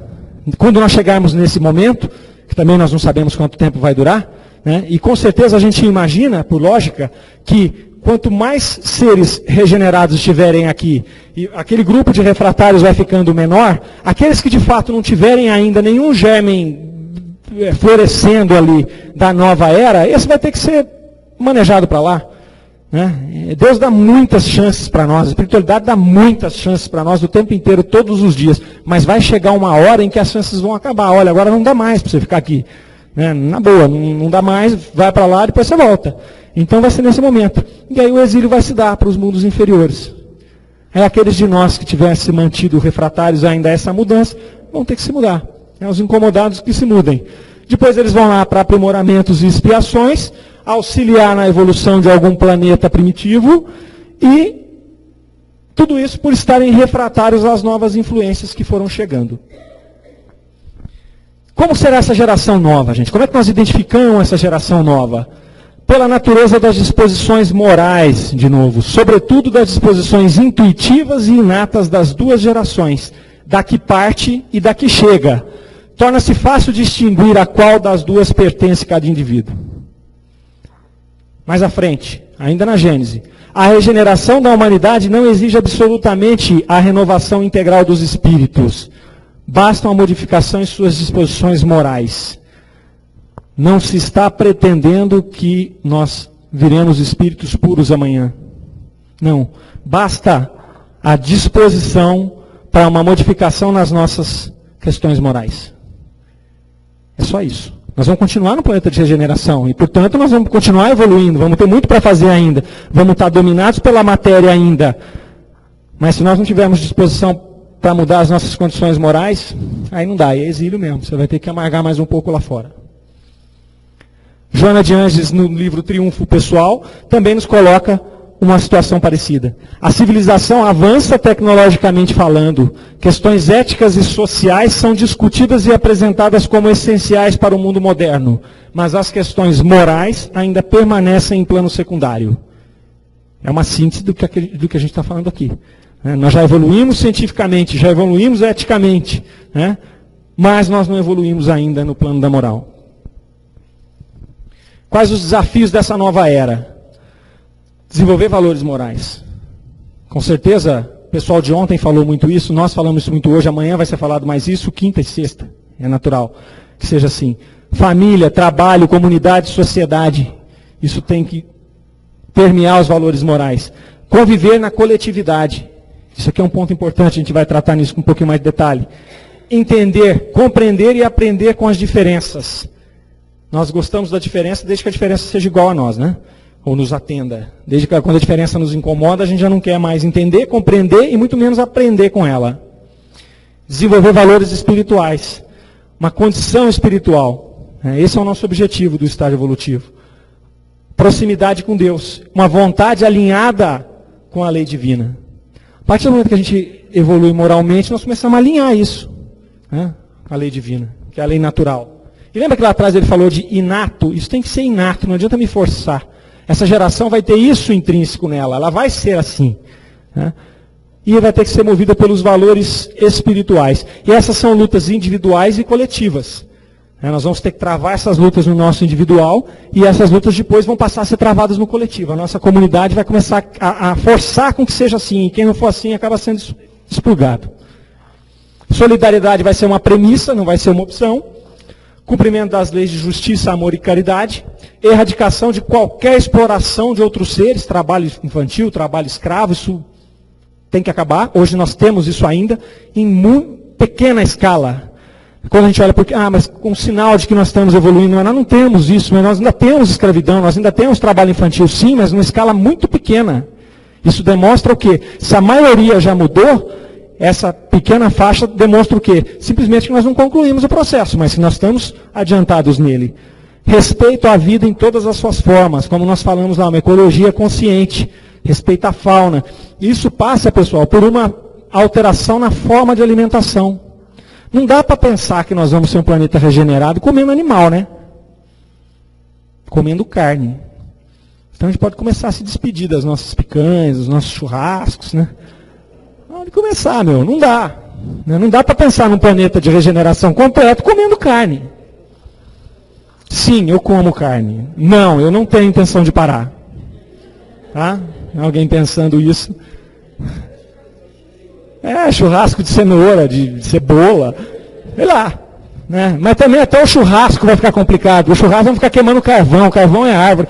Quando nós chegarmos nesse momento, que também nós não sabemos quanto tempo vai durar, né, e com certeza a gente imagina, por lógica, que quanto mais seres regenerados estiverem aqui, e aquele grupo de refratários vai ficando menor, aqueles que de fato não tiverem ainda nenhum germen florescendo ali da nova era, esse vai ter que ser manejado para lá. Né? Deus dá muitas chances para nós, a espiritualidade dá muitas chances para nós o tempo inteiro, todos os dias, mas vai chegar uma hora em que as chances vão acabar. Olha, agora não dá mais para você ficar aqui. Né? Na boa, não dá mais, vai para lá e depois você volta. Então vai ser nesse momento. E aí o exílio vai se dar para os mundos inferiores. Aí aqueles de nós que tivessem mantido refratários ainda a essa mudança, vão ter que se mudar. Os incomodados que se mudem. Depois eles vão lá para aprimoramentos e expiações, auxiliar na evolução de algum planeta primitivo, e tudo isso por estarem refratários às novas influências que foram chegando. Como será essa geração nova, gente? Como é que nós identificamos essa geração nova? Pela natureza das disposições morais, de novo, sobretudo das disposições intuitivas e inatas das duas gerações, da que parte e da que chega. Torna-se fácil distinguir a qual das duas pertence cada indivíduo. Mais à frente, ainda na Gênese, a regeneração da humanidade não exige absolutamente a renovação integral dos espíritos. Basta uma modificação em suas disposições morais. Não se está pretendendo que nós viremos espíritos puros amanhã. Não. Basta a disposição para uma modificação nas nossas questões morais. É só isso. Nós vamos continuar no planeta de regeneração e, portanto, nós vamos continuar evoluindo, vamos ter muito para fazer ainda, vamos estar dominados pela matéria ainda. Mas se nós não tivermos disposição para mudar as nossas condições morais, aí não dá, é exílio mesmo, você vai ter que amargar mais um pouco lá fora. Joana de Anges, no livro Triunfo Pessoal, também nos coloca uma situação parecida. A civilização avança tecnologicamente falando. Questões éticas e sociais são discutidas e apresentadas como essenciais para o mundo moderno. Mas as questões morais ainda permanecem em plano secundário. É uma síntese do que a gente está falando aqui. Nós já evoluímos cientificamente, já evoluímos eticamente, né? Mas nós não evoluímos ainda no plano da moral. Quais os desafios dessa nova era? Desenvolver valores morais. Com certeza, o pessoal de ontem falou muito isso, nós falamos isso muito hoje, amanhã vai ser falado mais isso, quinta e sexta. É natural que seja assim. Família, trabalho, comunidade, sociedade. Isso tem que permear os valores morais. Conviver na coletividade. Isso aqui é um ponto importante, a gente vai tratar nisso com um pouquinho mais de detalhe. Entender, compreender e aprender com as diferenças. Nós gostamos da diferença desde que a diferença seja igual a nós, né? Ou nos atenda. Desde que quando a diferença nos incomoda, a gente já não quer mais entender, compreender e muito menos aprender com ela. Desenvolver valores espirituais. Uma condição espiritual. Esse é o nosso objetivo do estágio evolutivo. Proximidade com Deus. Uma vontade alinhada com a lei divina. A partir do momento que a gente evolui moralmente, nós começamos a alinhar isso. Né? A lei divina, que é a lei natural. E lembra que lá atrás ele falou de inato? Isso tem que ser inato, não adianta me forçar. Essa geração vai ter isso intrínseco nela, ela vai ser assim. Né? E vai ter que ser movida pelos valores espirituais. E essas são lutas individuais e coletivas. Nós vamos ter que travar essas lutas no nosso individual e essas lutas depois vão passar a ser travadas no coletivo. A nossa comunidade vai começar a forçar com que seja assim. E quem não for assim acaba sendo expurgado. Solidariedade vai ser uma premissa, não vai ser uma opção. Cumprimento das leis de justiça, amor e caridade. Erradicação de qualquer exploração de outros seres, trabalho infantil, trabalho escravo, isso tem que acabar. Hoje nós temos isso ainda em muito pequena escala. Quando a gente olha, mas com sinal de que nós estamos evoluindo, nós não temos isso, mas nós ainda temos escravidão, nós ainda temos trabalho infantil, sim, mas numa escala muito pequena. Isso demonstra o quê? Se a maioria já mudou, essa pequena faixa demonstra o quê? Simplesmente que nós não concluímos o processo, mas que nós estamos adiantados nele. Respeito à vida em todas as suas formas, como nós falamos lá, uma ecologia consciente, respeito à fauna. Isso passa, pessoal, por uma alteração na forma de alimentação. Não dá para pensar que nós vamos ser um planeta regenerado comendo animal, né? Comendo carne. Então a gente pode começar a se despedir das nossas picanhas, dos nossos churrascos, né? Pode começar, não dá. Não dá para pensar num planeta de regeneração completo comendo carne. Sim, eu como carne. Não, eu não tenho intenção de parar. Tá? Alguém pensando isso? Churrasco de cenoura, de cebola, sei lá. Né? Mas também até o churrasco vai ficar complicado. O churrasco vai ficar queimando carvão, carvão é árvore.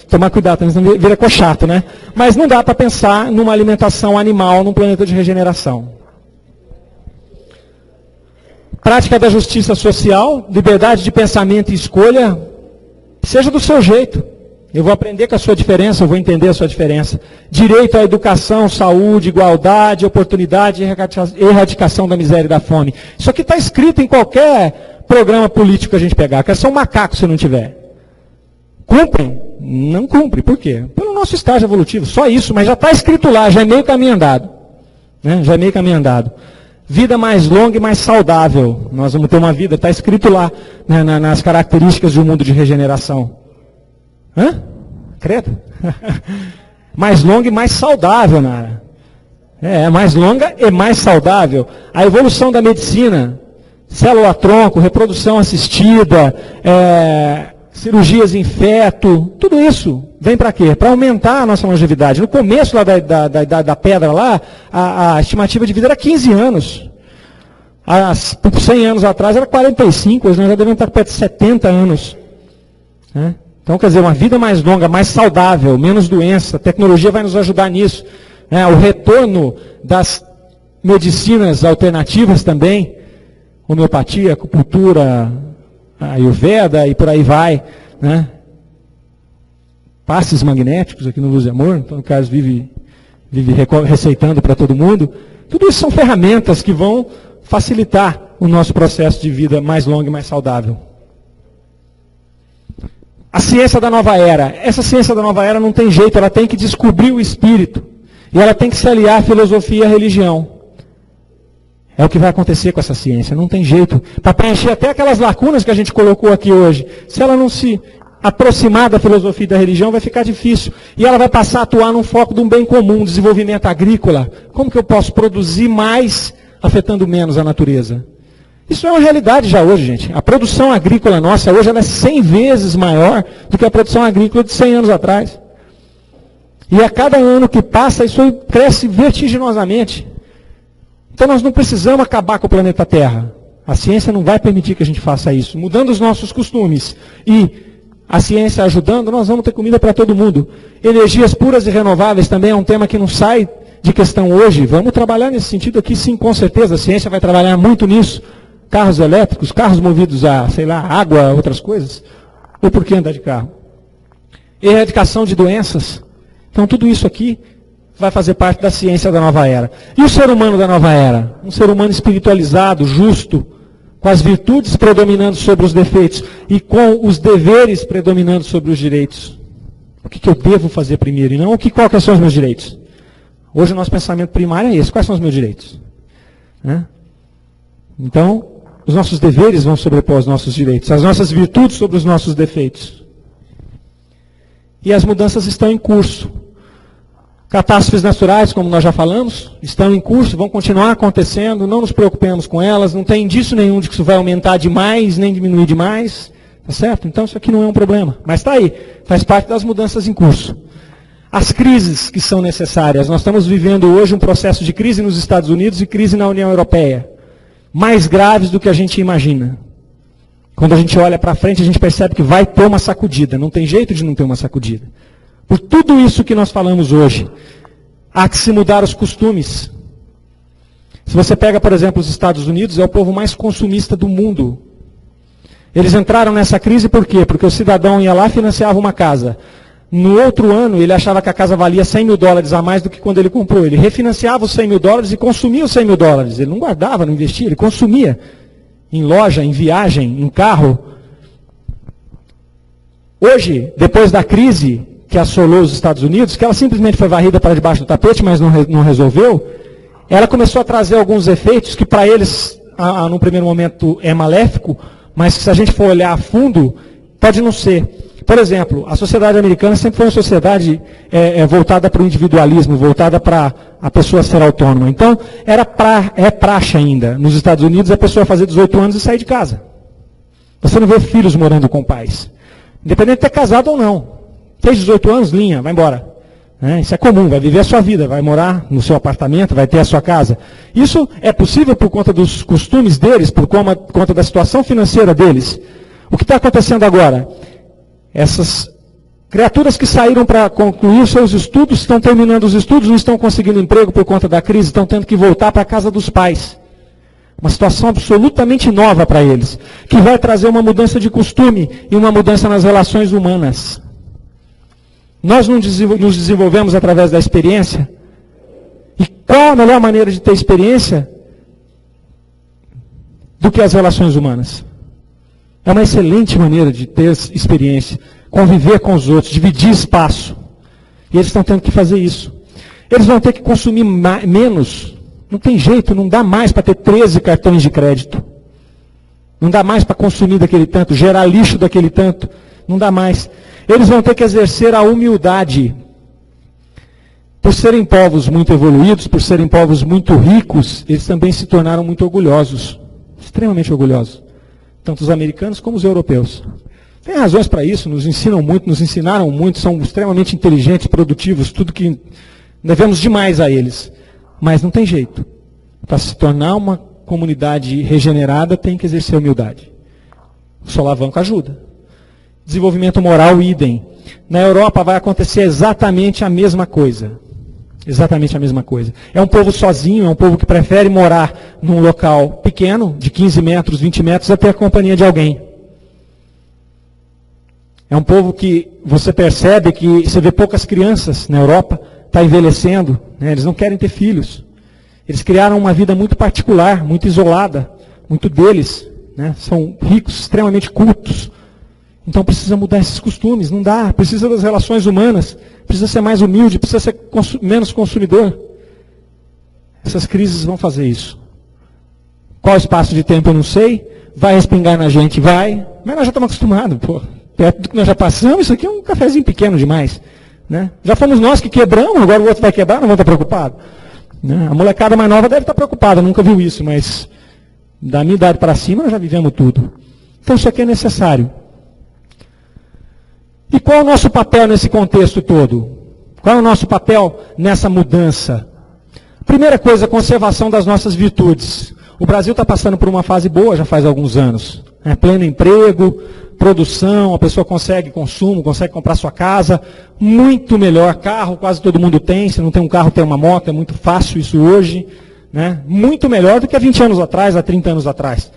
Tomar cuidado, também senão vira chato, né? Mas não dá para pensar numa alimentação animal num planeta de regeneração. Prática da justiça social, liberdade de pensamento e escolha, seja do seu jeito. Eu vou aprender com a sua diferença, eu vou entender a sua diferença. Direito à educação, saúde, igualdade, oportunidade e erradicação da miséria e da fome. Isso aqui está escrito em qualquer programa político que a gente pegar. Quer ser um macaco se não tiver. Cumprem? Não cumpre. Por quê? Pelo nosso estágio evolutivo. Só isso, mas já está escrito lá, já é meio caminho andado. Né? Já é meio caminho andado. Vida mais longa e mais saudável. Nós vamos ter uma vida, está escrito lá, né, nas características de um mundo de regeneração. Hã? Credo? Mais longa e mais saudável, Nara. Mais longa e mais saudável. A evolução da medicina, célula-tronco, reprodução assistida, cirurgias em feto, tudo isso vem para quê? Para aumentar a nossa longevidade. No começo lá da pedra lá, a estimativa de vida era 15 anos. Por 100 anos atrás era 45, hoje nós já devemos estar perto de 70 anos. Né? Então, quer dizer, uma vida mais longa, mais saudável, menos doença, a tecnologia vai nos ajudar nisso. O retorno das medicinas alternativas também, homeopatia, acupuntura, Ayurveda e por aí vai. Né? Passes magnéticos aqui no Luz e Amor, então o Carlos vive receitando para todo mundo. Tudo isso são ferramentas que vão facilitar o nosso processo de vida mais longo e mais saudável. A ciência da nova era. Essa ciência da nova era não tem jeito, ela tem que descobrir o espírito. E ela tem que se aliar à filosofia e à religião. É o que vai acontecer com essa ciência, não tem jeito. Para preencher até aquelas lacunas que a gente colocou aqui hoje. Se ela não se aproximar da filosofia e da religião, vai ficar difícil. E ela vai passar a atuar num foco de um bem comum, desenvolvimento agrícola. Como que eu posso produzir mais, afetando menos a natureza? Isso é uma realidade já hoje, gente. A produção agrícola nossa hoje ela é 100 vezes maior do que a produção agrícola de 100 anos atrás. E a cada ano que passa, isso cresce vertiginosamente. Então nós não precisamos acabar com o planeta Terra. A ciência não vai permitir que a gente faça isso. Mudando os nossos costumes e a ciência ajudando, nós vamos ter comida para todo mundo. Energias puras e renováveis também é um tema que não sai de questão hoje. Vamos trabalhar nesse sentido aqui, sim, com certeza. A ciência vai trabalhar muito nisso. Carros elétricos, carros movidos a, água, outras coisas. Ou por que andar de carro? Erradicação de doenças. Então tudo isso aqui vai fazer parte da ciência da nova era. E o ser humano da nova era? Um ser humano espiritualizado, justo, com as virtudes predominando sobre os defeitos e com os deveres predominando sobre os direitos. O que eu devo fazer primeiro e não quais são os meus direitos? Hoje o nosso pensamento primário é esse. Quais são os meus direitos? Então, os nossos deveres vão sobrepor os nossos direitos, as nossas virtudes sobre os nossos defeitos. E as mudanças estão em curso. Catástrofes naturais, como nós já falamos, estão em curso, vão continuar acontecendo, não nos preocupemos com elas, não tem indício nenhum de que isso vai aumentar demais, nem diminuir demais, tá certo? Então isso aqui não é um problema, mas está aí, faz parte das mudanças em curso. As crises que são necessárias, nós estamos vivendo hoje um processo de crise nos Estados Unidos e crise na União Europeia. mais graves do que a gente imagina. Quando a gente olha para frente, a gente percebe que vai ter uma sacudida. Não tem jeito de não ter uma sacudida. Por tudo isso que nós falamos hoje, há que se mudar os costumes. Se você pega, por exemplo, os Estados Unidos, é o povo mais consumista do mundo. Eles entraram nessa crise por quê? Porque o cidadão ia lá e financiava uma casa. No outro ano, ele achava que a casa valia $100.000 a mais do que quando ele comprou. Ele refinanciava os $100.000 e consumia os $100.000. Ele não guardava, não investia, ele consumia. Em loja, em viagem, em carro. Hoje, depois da crise que assolou os Estados Unidos, que ela simplesmente foi varrida para debaixo do tapete, mas não resolveu, ela começou a trazer alguns efeitos que para eles, no primeiro momento, é maléfico, mas que se a gente for olhar a fundo, pode não ser. Por exemplo, a sociedade americana sempre foi uma sociedade voltada para o individualismo, voltada para a pessoa ser autônoma. Então, é praxe ainda, nos Estados Unidos, a pessoa fazer 18 anos e sair de casa. Você não vê filhos morando com pais. Independente de ter casado ou não. Fez 18 anos, linha, vai embora. Isso é comum, vai viver a sua vida, vai morar no seu apartamento, vai ter a sua casa. Isso é possível por conta dos costumes deles, por conta da situação financeira deles. O que está acontecendo agora? Essas criaturas que saíram para concluir os seus estudos, estão terminando os estudos, não estão conseguindo emprego por conta da crise, estão tendo que voltar para a casa dos pais. Uma situação absolutamente nova para eles, que vai trazer uma mudança de costume e uma mudança nas relações humanas. Nós nos desenvolvemos através da experiência. E qual a melhor maneira de ter experiência do que as relações humanas? É uma excelente maneira de ter experiência, conviver com os outros, dividir espaço. E eles estão tendo que fazer isso. Eles vão ter que consumir menos. Não tem jeito, não dá mais para ter 13 cartões de crédito. Não dá mais para consumir daquele tanto, gerar lixo daquele tanto. Não dá mais. Eles vão ter que exercer a humildade. Por serem povos muito evoluídos, por serem povos muito ricos, eles também se tornaram muito orgulhosos. Extremamente orgulhosos. Tanto os americanos como os europeus. Tem razões para isso, nos ensinam muito, nos ensinaram muito, são extremamente inteligentes, produtivos, tudo que devemos demais a eles. Mas não tem jeito. Para se tornar uma comunidade regenerada, tem que exercer humildade. O Solavanco ajuda. Desenvolvimento moral, idem. Na Europa vai acontecer exatamente a mesma coisa. Exatamente a mesma coisa. É um povo sozinho, é um povo que prefere morar num local pequeno, de 15 metros, 20 metros, até a companhia de alguém. É um povo que você percebe que você vê poucas crianças na Europa, está envelhecendo, né? Eles não querem ter filhos. Eles criaram uma vida muito particular, muito isolada, muito deles, né? São ricos, extremamente cultos. Então precisa mudar esses costumes, não dá, precisa das relações humanas, precisa ser mais humilde, precisa ser menos consumidor. Essas crises vão fazer isso. Qual espaço de tempo eu não sei, vai respingar na gente, vai, mas nós já estamos acostumados, pô. Perto do que nós já passamos, isso aqui é um cafezinho pequeno demais. Né? Já fomos nós que quebramos, agora o outro vai quebrar, não vamos estar preocupados. Né? A molecada mais nova deve estar preocupada, nunca viu isso, mas da minha idade para cima nós já vivemos tudo. Então isso aqui é necessário. E qual é o nosso papel nesse contexto todo? Qual é o nosso papel nessa mudança? Primeira coisa, a conservação das nossas virtudes. O Brasil está passando por uma fase boa já faz alguns anos. Pleno emprego, produção, a pessoa consegue consumo, consegue comprar sua casa, muito melhor, carro quase todo mundo tem, se não tem um carro tem uma moto, é muito fácil isso hoje. Né? Muito melhor do que há 20 anos atrás, há 30 anos atrás.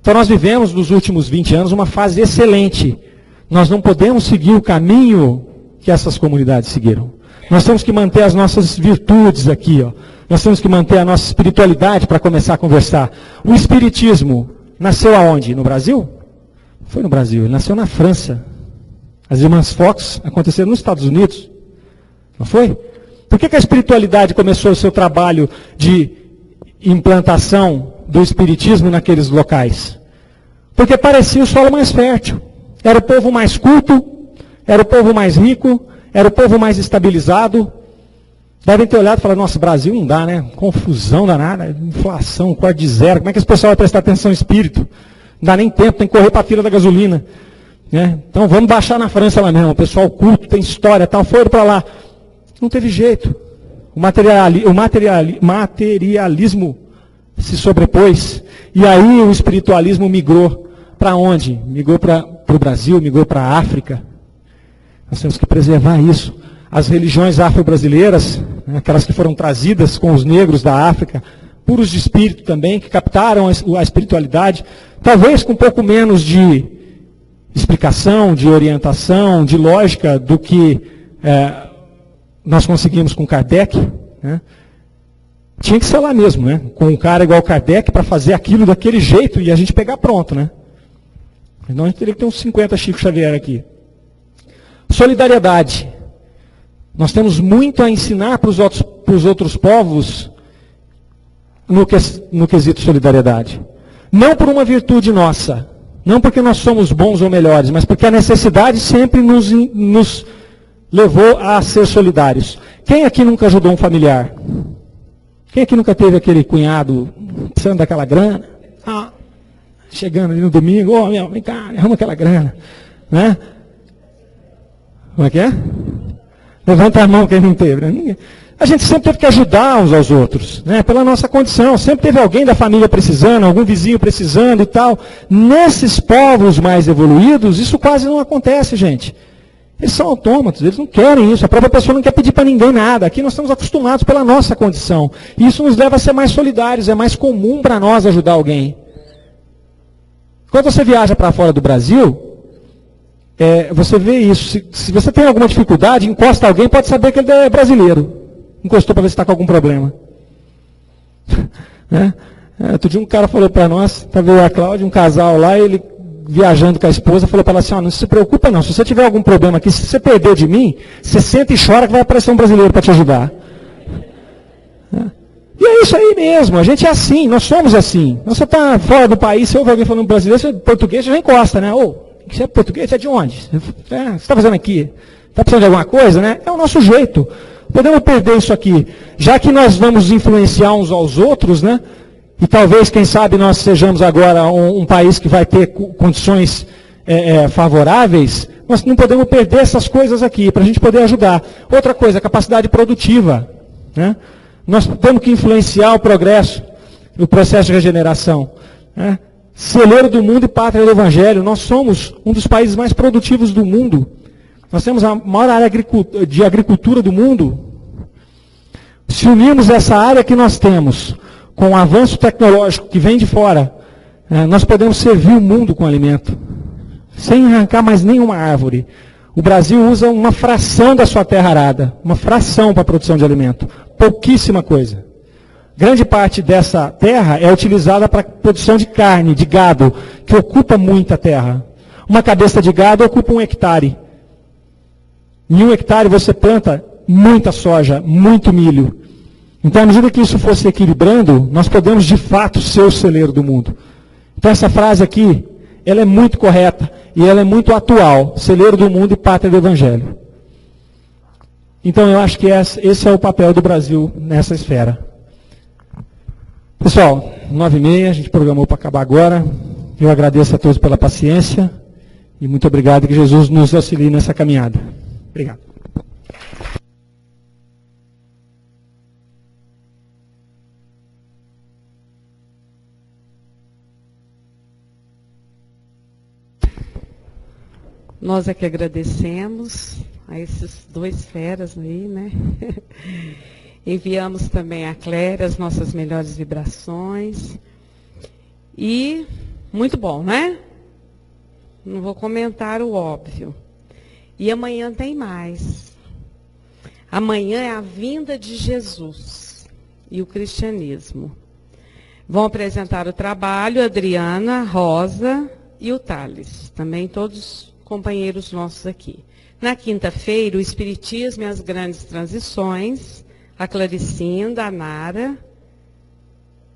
Então nós vivemos nos últimos 20 anos uma fase excelente. Nós não podemos seguir o caminho que essas comunidades seguiram. Nós temos que manter as nossas virtudes aqui. Ó. Nós temos que manter a nossa espiritualidade para começar a conversar. O espiritismo nasceu aonde? No Brasil? Foi no Brasil, ele nasceu na França. As irmãs Fox aconteceram nos Estados Unidos. Não foi? Por que a espiritualidade começou o seu trabalho de implantação do espiritismo naqueles locais? Porque parecia o solo mais fértil. Era o povo mais culto, era o povo mais rico, era o povo mais estabilizado. Devem ter olhado e falado, nossa, Brasil não dá, né? Confusão danada, inflação, quarto de zero. Como é que esse pessoal vai prestar atenção no espírito? Não dá nem tempo, tem que correr para a fila da gasolina. Né? Então vamos baixar na França lá mesmo. O pessoal culto, tem história, tal, foram para lá. Não teve jeito. O materialismo se sobrepôs, e aí o espiritualismo migrou para onde? Migrou para o Brasil, migrou para a África. Nós temos que preservar isso. As religiões afro-brasileiras, aquelas que foram trazidas com os negros da África, puros de espírito também, que captaram a espiritualidade, talvez com um pouco menos de explicação, de orientação, de lógica do que nós conseguimos com Kardec, né? Tinha que ser lá mesmo, né? Com um cara igual Kardec para fazer aquilo daquele jeito e a gente pegar pronto, né? Então a gente teria que ter uns 50 Chico Xavier aqui. Solidariedade. Nós temos muito a ensinar para os outros povos no quesito solidariedade. Não por uma virtude nossa, não porque nós somos bons ou melhores, mas porque a necessidade sempre nos levou a ser solidários. Quem aqui nunca ajudou um familiar? Quem aqui nunca teve aquele cunhado precisando daquela grana? Chegando ali no domingo, meu, vem cá, arruma aquela grana. Né? Como é que é? Levanta a mão quem não teve. Né? A gente sempre teve que ajudar uns aos outros, né? Pela nossa condição. Sempre teve alguém da família precisando, algum vizinho precisando e tal. Nesses povos mais evoluídos, isso quase não acontece, gente. Eles são autômatos, eles não querem isso. A própria pessoa não quer pedir para ninguém nada. Aqui nós estamos acostumados pela nossa condição. E isso nos leva a ser mais solidários. É mais comum para nós ajudar alguém. Quando você viaja para fora do Brasil, você vê isso. Se você tem alguma dificuldade, encosta alguém, pode saber que ele é brasileiro. Encostou para ver se está com algum problema. Né? Outro dia um cara falou para nós, estava eu e a Cláudia, um casal lá, ele viajando com a esposa, falou para ela assim, não se preocupa não, se você tiver algum problema aqui, se você perder de mim, você senta e chora que vai aparecer um brasileiro para te ajudar. E é isso aí mesmo, a gente é assim, nós somos assim. Você está fora do país, você ouve alguém falando brasileiro, você é português, você já encosta, né? Você é português? Você é de onde? Você está fazendo aqui? Está precisando de alguma coisa, né? É o nosso jeito. Podemos perder isso aqui. Já que nós vamos influenciar uns aos outros, né? E talvez, quem sabe, nós sejamos agora um país que vai ter condições favoráveis, nós não podemos perder essas coisas aqui, para a gente poder ajudar. Outra coisa, capacidade produtiva. Né? Nós temos que influenciar o progresso, o processo de regeneração. Né? Celeiro do mundo e pátria do Evangelho. Nós somos um dos países mais produtivos do mundo. Nós temos a maior área de agricultura do mundo. Se unirmos essa área que nós temos com o avanço tecnológico que vem de fora, nós podemos servir o mundo com alimento, sem arrancar mais nenhuma árvore. O Brasil usa uma fração da sua terra arada, uma fração para a produção de alimento, pouquíssima coisa. Grande parte dessa terra é utilizada para a produção de carne, de gado, que ocupa muita terra. Uma cabeça de gado ocupa 1 hectare. Em 1 hectare você planta muita soja, muito milho. Então, à medida que isso for se equilibrando, nós podemos, de fato, ser o celeiro do mundo. Então, essa frase aqui, ela é muito correta e ela é muito atual. Celeiro do mundo e pátria do Evangelho. Então, eu acho que esse é o papel do Brasil nessa esfera. Pessoal, 9h30, a gente programou para acabar agora. Eu agradeço a todos pela paciência e muito obrigado, que Jesus nos auxilie nessa caminhada. Obrigado. Nós é que agradecemos a esses 2 feras aí, né? Enviamos também a Cléria as nossas melhores vibrações. E muito bom, né? Não vou comentar o óbvio. E amanhã tem mais. Amanhã é a vinda de Jesus e o cristianismo. Vão apresentar o trabalho a Adriana, Rosa e o Thales. Também todos companheiros nossos aqui. Na quinta-feira, o Espiritismo e as Grandes Transições, a Claricinda, a Nara,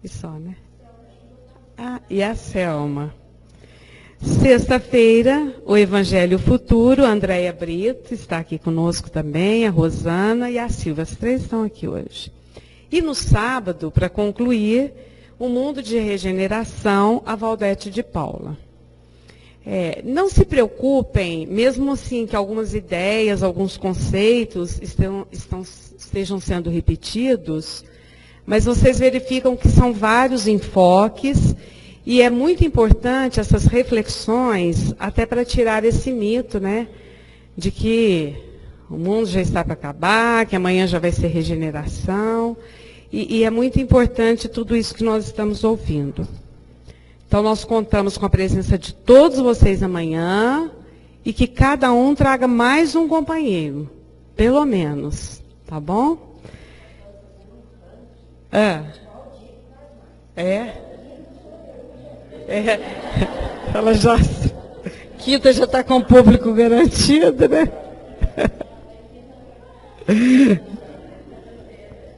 e só, né? E a Selma. Sexta-feira, o Evangelho Futuro, a Andréia Brito está aqui conosco também, a Rosana e a Silvia. As 3 estão aqui hoje. E no sábado, para concluir, o Mundo de Regeneração, a Valdete de Paula. Não se preocupem, mesmo assim que algumas ideias, alguns conceitos estejam sendo repetidos, Mas vocês verificam que são vários enfoques, e é muito importante essas reflexões, até para tirar esse mito, né, de que o mundo já está para acabar, que amanhã já vai ser regeneração, e é muito importante tudo isso que nós estamos ouvindo. Então, nós contamos com a presença de todos vocês amanhã, e que cada um traga mais um companheiro, pelo menos, tá bom? Ela já... Quinta já está com o público garantido, né?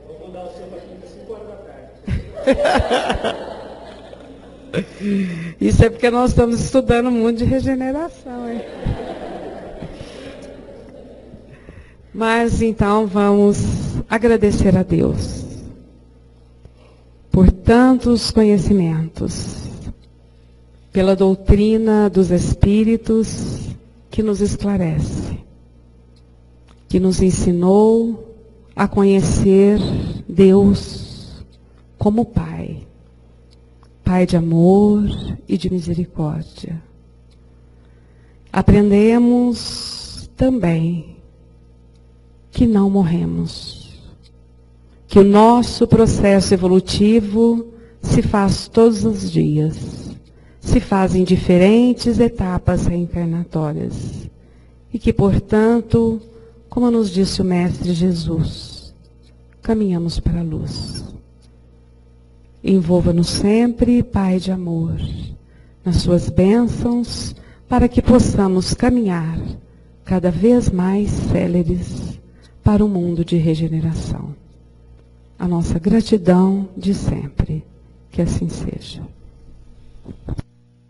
Vou mudar o seu para 5 horas da tarde. Isso é porque nós estamos estudando o mundo de regeneração, hein? Mas então vamos agradecer a Deus por tantos conhecimentos, pela doutrina dos Espíritos que nos esclarece, que nos ensinou a conhecer Deus como Pai, Pai de amor e de misericórdia. Aprendemos também que não morremos, que o nosso processo evolutivo se faz todos os dias, se faz em diferentes etapas reencarnatórias, e que, portanto, como nos disse o Mestre Jesus, caminhamos para a luz. Envolva-nos sempre, Pai de amor, nas suas bênçãos, para que possamos caminhar cada vez mais céleres para o mundo de regeneração. A nossa gratidão de sempre. Que assim seja.